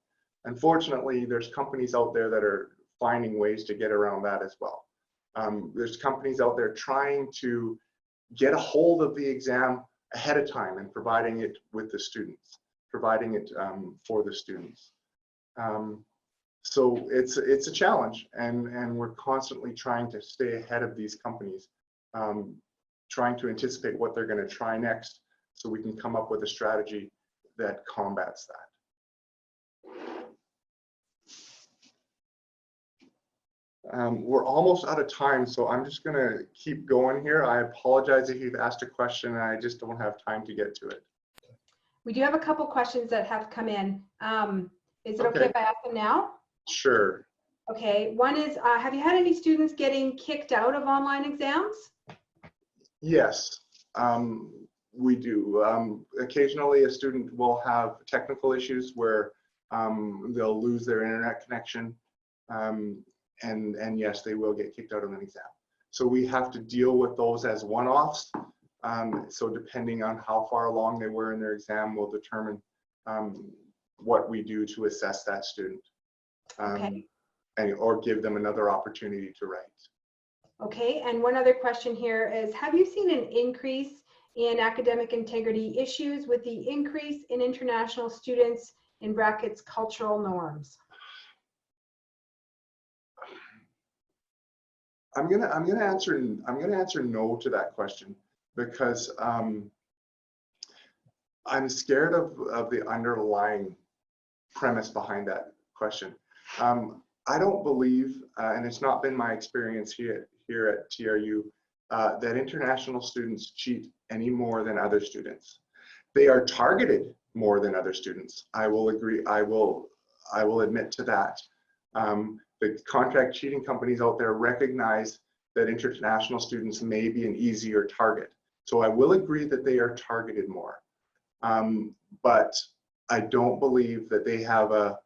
Unfortunately, there's companies out there that are finding ways to get around that as well. There's companies out there trying to get a hold of the exam ahead of time and providing it with the students, providing it for the students. So it's a challenge, and we're constantly trying to stay ahead of these companies, trying to anticipate what they're going to try next so we can come up with a strategy that combats that. We're almost out of time, so I'm just going to keep going here. I apologize if you've asked a question and I just don't have time to get to it. We do have a couple questions that have come in. Is it okay if I ask them now? Sure. Okay, one is, have you had any students getting kicked out of online exams? Yes, we do. Occasionally a student will have technical issues where they'll lose their internet connection. And yes, they will get kicked out of an exam. So we have to deal with those as one-offs. So depending on how far along they were in their exam will determine what we do to assess that student. Okay. Or give them another opportunity to write. Okay, and one other question here is, have you seen an increase in academic integrity issues with the increase in international students, in brackets, cultural norms? I'm gonna answer no to that question, because I'm scared of the underlying premise behind that question. I don't believe, and it's not been my experience here at TRU, that international students cheat any more than other students. They are targeted more than other students. I will agree. I will admit to that. The contract cheating companies out there recognize that international students may be an easier target. So I will agree that they are targeted more. But I don't believe that they have a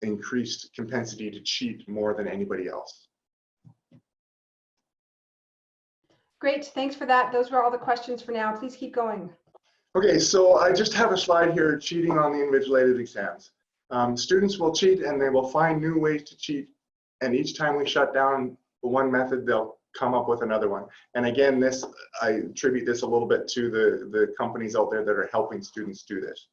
increased propensity to cheat more than anybody else. Great, thanks for that. Those were all the questions for now. Please keep going. Okay, so I just have a slide here, cheating on the invigilated exams. Students will cheat and they will find new ways to cheat. And each time we shut down one method, they'll come up with another one. And again, I attribute this a little bit to the companies out there that are helping students do this.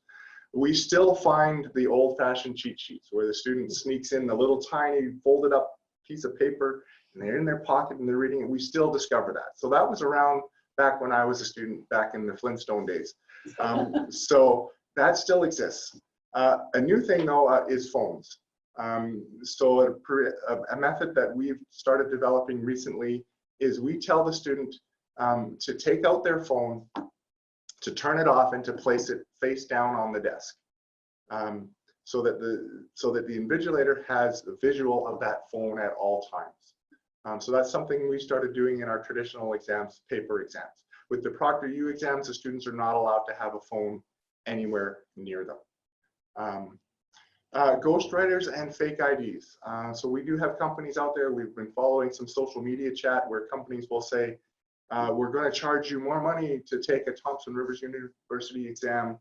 We still find the old-fashioned cheat sheets where the student sneaks in a little tiny folded up piece of paper and they're in their pocket and they're reading it. We still discover that. So that was around back when I was a student, back in the Flintstone days. So that still exists. A new thing though is phones. So a method that we've started developing recently is we tell the student to take out their phone, to turn it off, and to place it face down on the desk, so that the invigilator has a visual of that phone at all times. So that's something we started doing in our traditional exams, paper exams. With the Proctor You exams, the students are not allowed to have a phone anywhere near them. Ghostwriters and fake IDs. So we do have companies out there. We've been following some social media chat where companies will say, we're going to charge you more money to take a Thompson Rivers University exam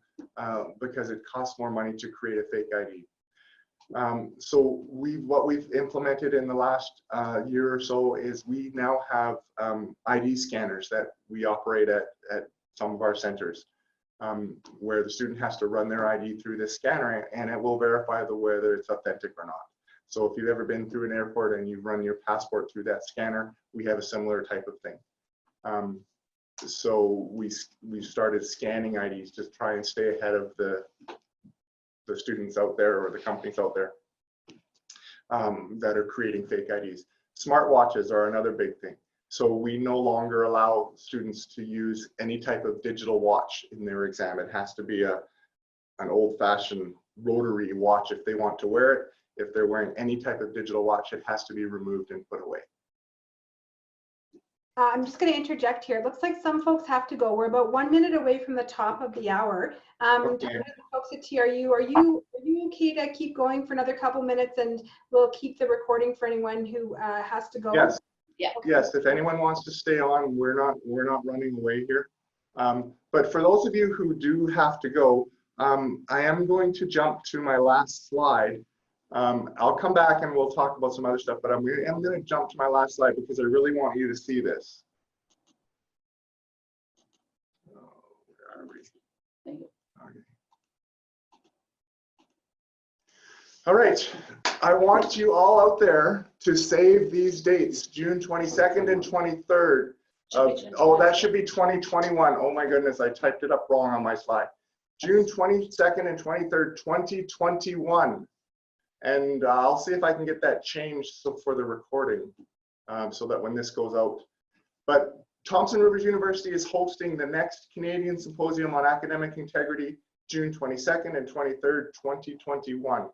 because it costs more money to create a fake ID. So what we've implemented in the last year or so is we now have ID scanners that we operate at some of our centers, where the student has to run their ID through this scanner, and it will verify whether it's authentic or not. So if you've ever been through an airport and you've run your passport through that scanner, we have a similar type of thing. So we started scanning IDs to try and stay ahead of the students out there or the companies out there that are creating fake IDs. Smartwatches are another big thing. So we no longer allow students to use any type of digital watch in their exam. It has to be an old-fashioned rotary watch if they want to wear it. If they're wearing any type of digital watch, it has to be removed and put away. I'm just going to interject here. It looks like some folks have to go. We're about 1 minute away from the top of the hour. Okay. Folks at TRU, are you okay to keep going for another couple minutes, and we'll keep the recording for anyone who has to go? Yes. Yeah. Okay. Yes. If anyone wants to stay on, we're not running away here. But for those of you who do have to go, I am going to jump to my last slide. I'll come back and we'll talk about some other stuff, but I'm going to jump to my last slide because I really want you to see this. Where are we? Thank you. Okay. All right, I want you all out there to save these dates, June 22nd and 23rd. Oh, that should be 2021. Oh my goodness, I typed it up wrong on my slide. June 22nd and 23rd, 2021. And I'll see if I can get that changed for the recording, so that when this goes out. But Thompson Rivers University is hosting the next Canadian Symposium on Academic Integrity, June 22nd and 23rd, 2021.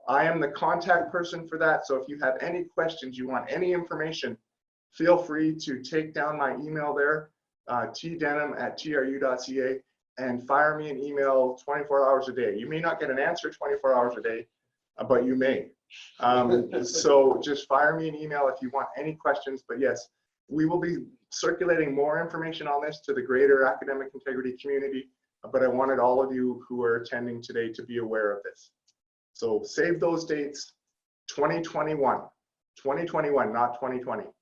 I am the contact person for that, so if you have any questions, you want any information, feel free to take down my email there, tdenham@tru.ca, and fire me an email 24 hours a day. You may not get an answer 24 hours a day, but you may. So just fire me an email if you want any questions. But yes, we will be circulating more information on this to the greater academic integrity community. But I wanted all of you who are attending today to be aware of this. So save those dates, 2021, not 2020,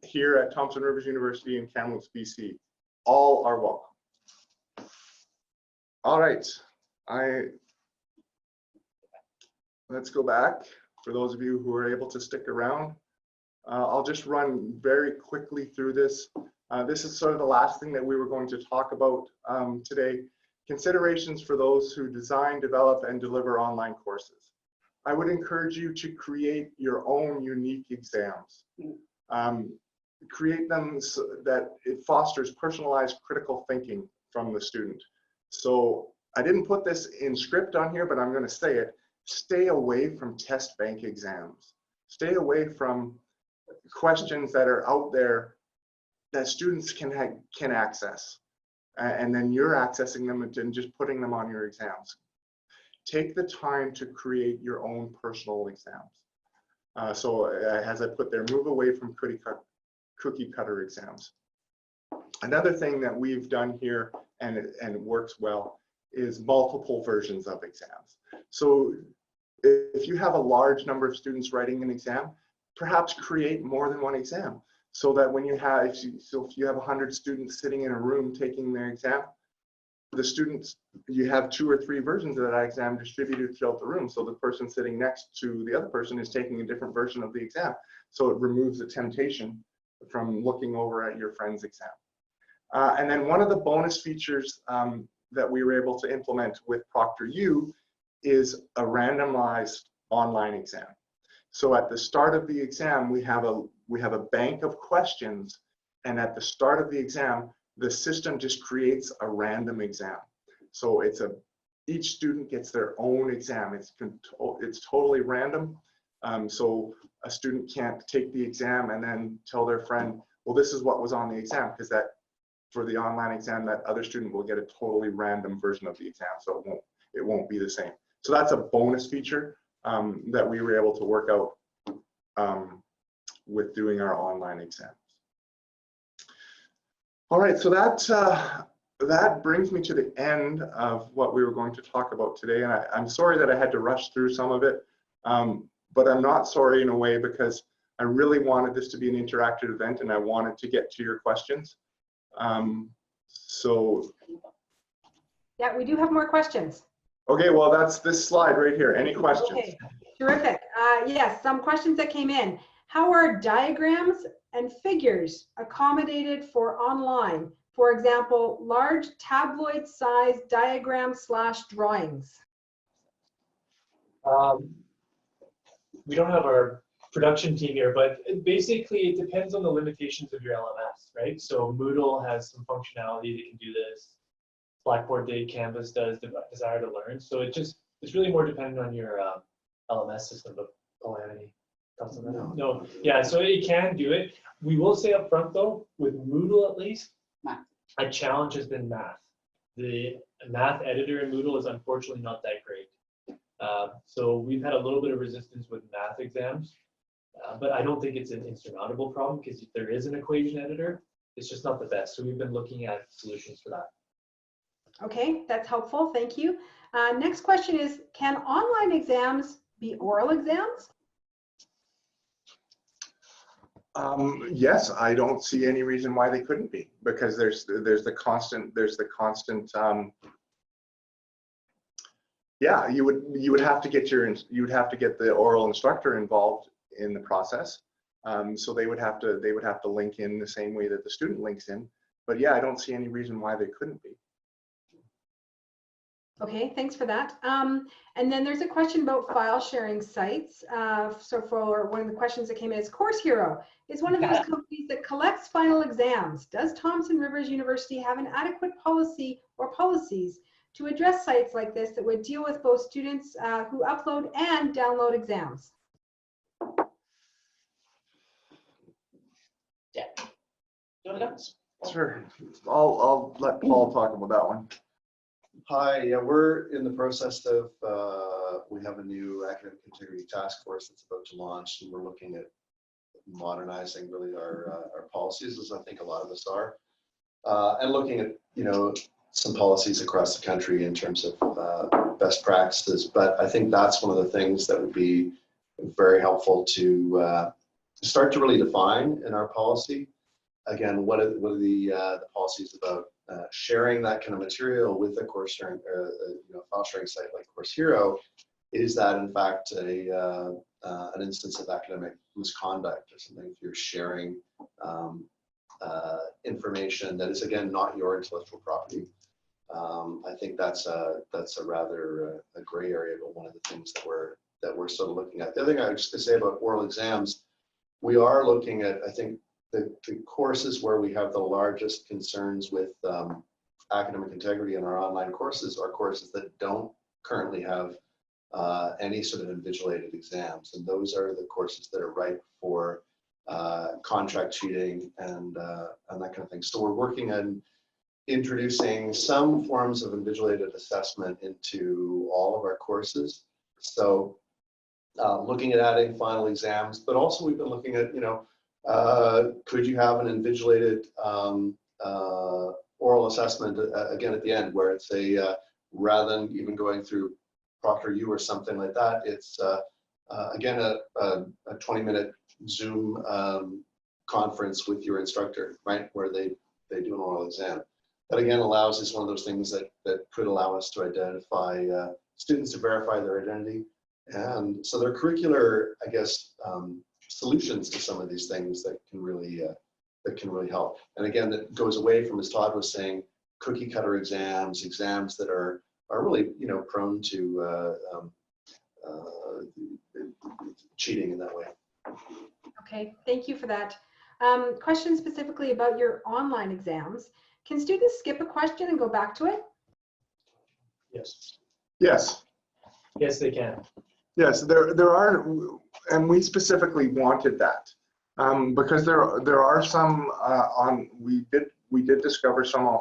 here at Thompson Rivers University in Kamloops, BC. All are welcome. All right, let's go back. For those of you who are able to stick around, I'll just run very quickly through this. This is sort of the last thing that we were going to talk about today. Considerations for those who design, develop, and deliver online courses. I would encourage you to create your own unique exams. Create them so that it fosters personalized critical thinking from the student. So I didn't put this in script on here, but I'm going to say it. Stay away from test bank exams. Stay away from questions that are out there that students can access. And then you're accessing them and just putting them on your exams. Take the time to create your own personal exams. So as I put there, move away from cookie cutter exams. Another thing that we've done here, and it works well, is multiple versions of exams. So if you have a large number of students writing an exam, perhaps create more than one exam. So that when you have, if you have 100 students sitting in a room taking their exam, the students, you have 2 or 3 versions of that exam distributed throughout the room. So the person sitting next to the other person is taking a different version of the exam. So it removes the temptation from looking over at your friend's exam. And then one of the bonus features that we were able to implement with Proctor You is a randomized online exam. So at the start of the exam, we have a bank of questions, and at the start of the exam, the system just creates a random exam. So each student gets their own exam. It's totally random. So a student can't take the exam and then tell their friend, well, this is what was on the exam, because that for the online exam, that other student will get a totally random version of the exam, so it won't be the same. So that's a bonus feature that we were able to work out with doing our online exams. All right, so that brings me to the end of what we were going to talk about today, and I'm sorry that I had to rush through some of it, but I'm not sorry in a way, because I really wanted this to be an interactive event, and I wanted to get to your questions. Yeah, we do have more questions. Okay, well, that's this slide right here. Any questions? Okay, terrific. Yes, some questions that came in. How are diagrams and figures accommodated for online? For example, large tabloid-sized diagrams/drawings. We don't have our production team here, but basically it depends on the limitations of your LMS, right? So Moodle has some functionality that can do this. Blackboard Day, Canvas does, Desire to Learn. So it's really more dependent on your LMS system, but Calamity. No, yeah, so it can do it. We will say up front though, with Moodle at least, a challenge has been math. The math editor in Moodle is unfortunately not that great. So we've had a little bit of resistance with math exams, but I don't think it's an insurmountable problem, because there is an equation editor. It's just not the best. So we've been looking at solutions for that. Okay, that's helpful. Thank you. Next question is, can online exams be oral exams? Yes, I don't see any reason why they couldn't be, because there's the constant yeah, you would have to get the oral instructor involved in the process. So they would have to link in the same way that the student links in. But yeah, I don't see any reason why they couldn't be. Okay, thanks for that. And then there's a question about file sharing sites. So for one of the questions that came in is, Course Hero is one of those companies that collects final exams. Does Thompson Rivers University have an adequate policy or policies to address sites like this that would deal with both students who upload and download exams? Yeah. Do you want to go? Sure, I'll let Paul talk about that one. Hi, yeah, we're in the process of, we have a new academic integrity task force that's about to launch, and we're looking at modernizing really our policies, as I think a lot of us are, and looking at, some policies across the country in terms of best practices. But I think that's one of the things that would be very helpful to start to really define in our policy. Again, what are the policies about sharing that kind of material with a course sharing, file sharing site like Course Hero? Is that in fact an instance of academic misconduct or something? If you're sharing information that is, again, not your intellectual property, I think that's a rather a gray area, but one of the things that we're sort of looking at. The other thing I was going to say about oral exams, we are looking at, I think, the courses where we have the largest concerns with academic integrity in our online courses are courses that don't currently have any sort of invigilated exams, and those are the courses that are ripe for contract cheating and that kind of thing. So we're working on introducing some forms of invigilated assessment into all of our courses. So looking at adding final exams, but also we've been looking at, could you have an invigilated oral assessment again at the end, where it's rather than even going through Proctor You or something like that, it's again a 20-minute Zoom conference with your instructor, right, where they do an oral exam. That again is one of those things that could allow us to identify students, to verify their identity, and so there are curricular, I guess, solutions to some of these things that can really help. And again, that goes away from, as Todd was saying, cookie cutter exams that are really prone to cheating in that way. Okay, thank you for that. Question specifically about your online exams. Can students skip a question and go back to it? Yes. Yes. Yes, they can. Yes, there are, and we specifically wanted that because there are some we did discover some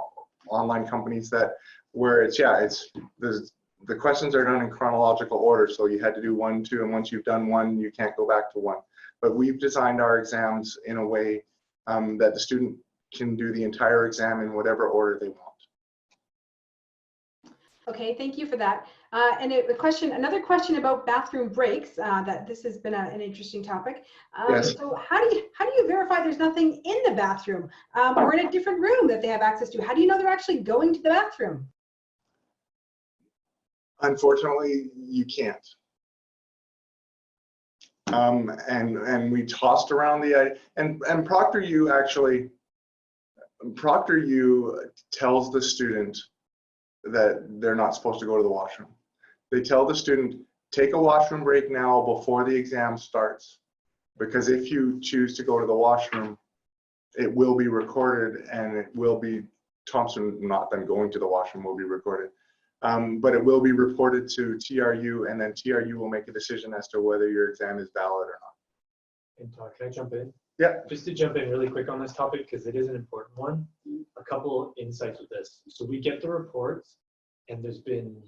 online companies that where it's the questions are done in chronological order, so you had to do 1, 2, and once you've done 1, you can't go back to 1. But we've designed our exams in a way that the student can do the entire exam in whatever order they want. Okay, thank you for that. And another question about bathroom breaks. That this has been an interesting topic. Yes. So how do you verify there's nothing in the bathroom or in a different room that they have access to? How do you know they're actually going to the bathroom? Unfortunately, you can't. And we tossed around and Proctor You tells the student that they're not supposed to go to the washroom. They tell the student, take a washroom break now before the exam starts, because if you choose to go to the washroom, it will be recorded, and it will be Thompson, not them going to the washroom, will be recorded. But it will be reported to TRU, and then TRU will make a decision as to whether your exam is valid or not. And Todd, can I jump in? Yeah. Just to jump in really quick on this topic, because it is an important one. A couple insights with this. So we get the reports, and there's been,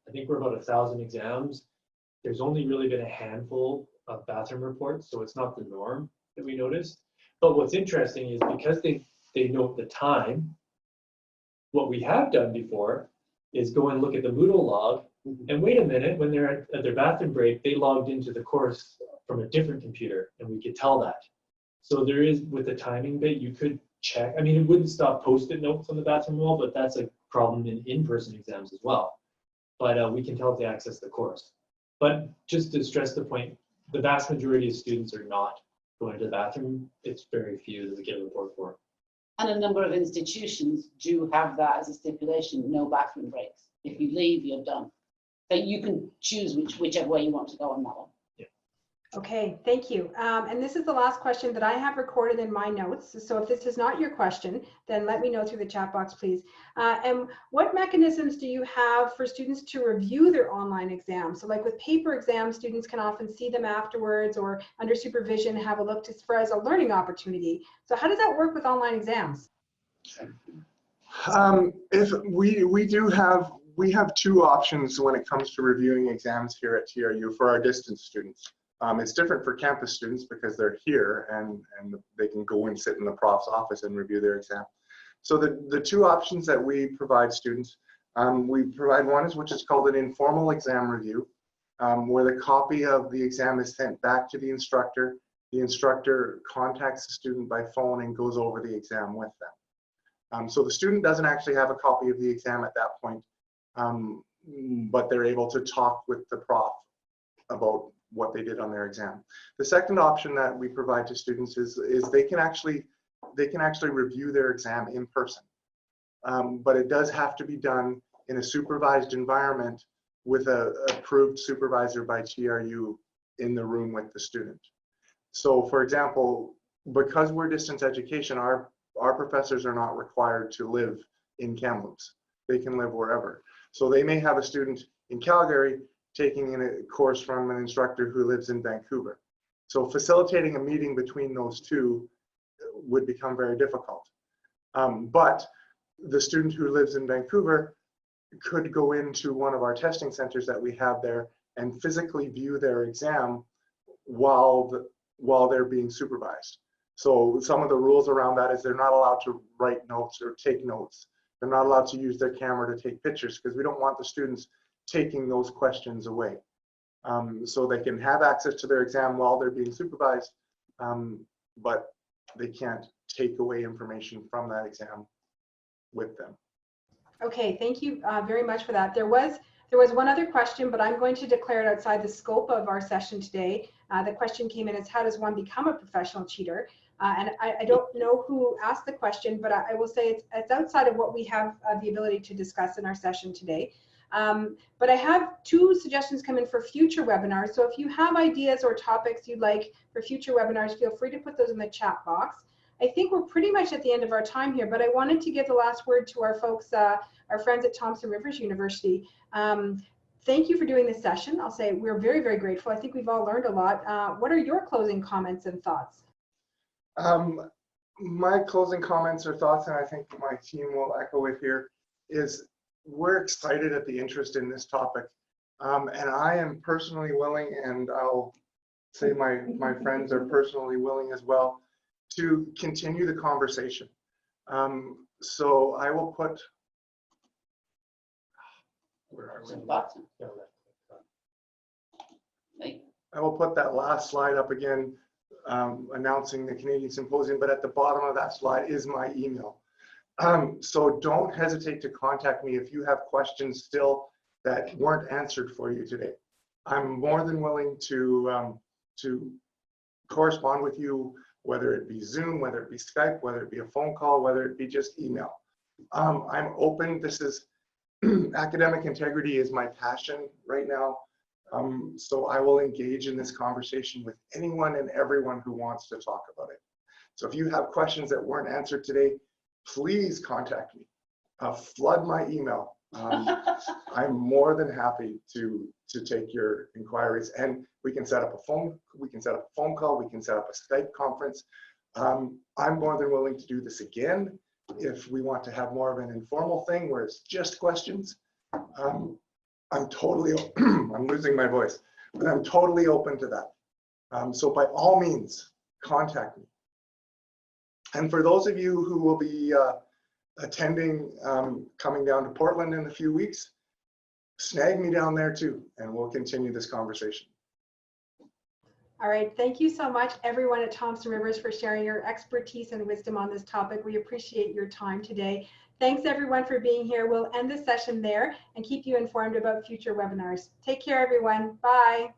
I think we're about 1,000 exams. There's only really been a handful of bathroom reports, so it's not the norm that we noticed. But what's interesting is because they note the time, what we have done before is go and look at the Moodle log, and wait a minute, when they're at their bathroom break, they logged into the course from a different computer, and we could tell that. So there is, with the timing bit, you could check. I mean, it wouldn't stop Post-it notes on the bathroom wall, but that's a problem in in-person exams as well. But we can tell if they access the course. But just to stress the point, the vast majority of students are not going to the bathroom. It's very few that we get a report for. And a number of institutions do have that as a stipulation, no bathroom breaks. If you leave, you're done. So you can choose whichever way you want to go on that one. Okay, thank you. And this is the last question that I have recorded in my notes. So if this is not your question, then let me know through the chat box, please. And what mechanisms do you have for students to review their online exams? So like with paper exams, students can often see them afterwards or under supervision have a look for as a learning opportunity. So how does that work with online exams? If we have 2 options when it comes to reviewing exams here at TRU for our distance students. It's different for campus students because they're here and they can go and sit in the prof's office and review their exam. So the 2 options that we provide students, we provide one which is called an informal exam review, where the copy of the exam is sent back to the instructor. The instructor contacts the student by phone and goes over the exam with them. So the student doesn't actually have a copy of the exam at that point, but they're able to talk with the prof about what they did on their exam. The second option that we provide to students is they can actually review their exam in person, but it does have to be done in a supervised environment with an approved supervisor by TRU in the room with the student. So for example, because we're distance education, our professors are not required to live in Kamloops. They can live wherever. So they may have a student in Calgary taking in a course from an instructor who lives in Vancouver. So facilitating a meeting between those 2 would become very difficult. But the student who lives in Vancouver could go into one of our testing centers that we have there and physically view their exam while they're being supervised. So some of the rules around that is they're not allowed to write notes or take notes. They're not allowed to use their camera to take pictures because we don't want the students taking those questions away. So they can have access to their exam while they're being supervised, but they can't take away information from that exam with them. Okay, thank you very much for that. There was one other question, but I'm going to declare it outside the scope of our session today. The question came in as, how does one become a professional cheater? And I don't know who asked the question, but I will say it's outside of what we have the ability to discuss in our session today. But I have 2 suggestions come in for future webinars. So if you have ideas or topics you'd like for future webinars, feel free to put those in the chat box. I think we're pretty much at the end of our time here, but I wanted to give the last word to our folks, our friends at Thompson Rivers University. Thank you for doing this session. I'll say we're very, very grateful. I think we've all learned a lot. What are your closing comments and thoughts? My closing comments or thoughts, and I think my team will echo it here, is we're excited at the interest in this topic. And I am personally willing, and I'll say my friends are personally willing as well, to continue the conversation. So I will put, where are we? Button. Yeah, right. Like, I will put that last slide up again, announcing the Canadian Symposium, but at the bottom of that slide is my email. So don't hesitate to contact me if you have questions still that weren't answered for you today. I'm more than willing to correspond with you, whether it be Zoom, whether it be Skype, whether it be a phone call, whether it be just email. I'm open. This is academic integrity is my passion right now. So I will engage in this conversation with anyone and everyone who wants to talk about it. So if you have questions that weren't answered today, please contact me. Flood my email. I'm more than happy to take your inquiries, and we can set up a phone call, we can set up a Skype conference. I'm more than willing to do this again if we want to have more of an informal thing where it's just questions. I'm totally, I'm losing my voice, but I'm totally open to that. So by all means, contact me. And for those of you who will be attending, coming down to Portland in a few weeks, snag me down there too, and we'll continue this conversation. All right, thank you so much, everyone at Thompson Rivers, for sharing your expertise and wisdom on this topic. We appreciate your time today. Thanks, everyone, for being here. We'll end this session there and keep you informed about future webinars. Take care, everyone. Bye.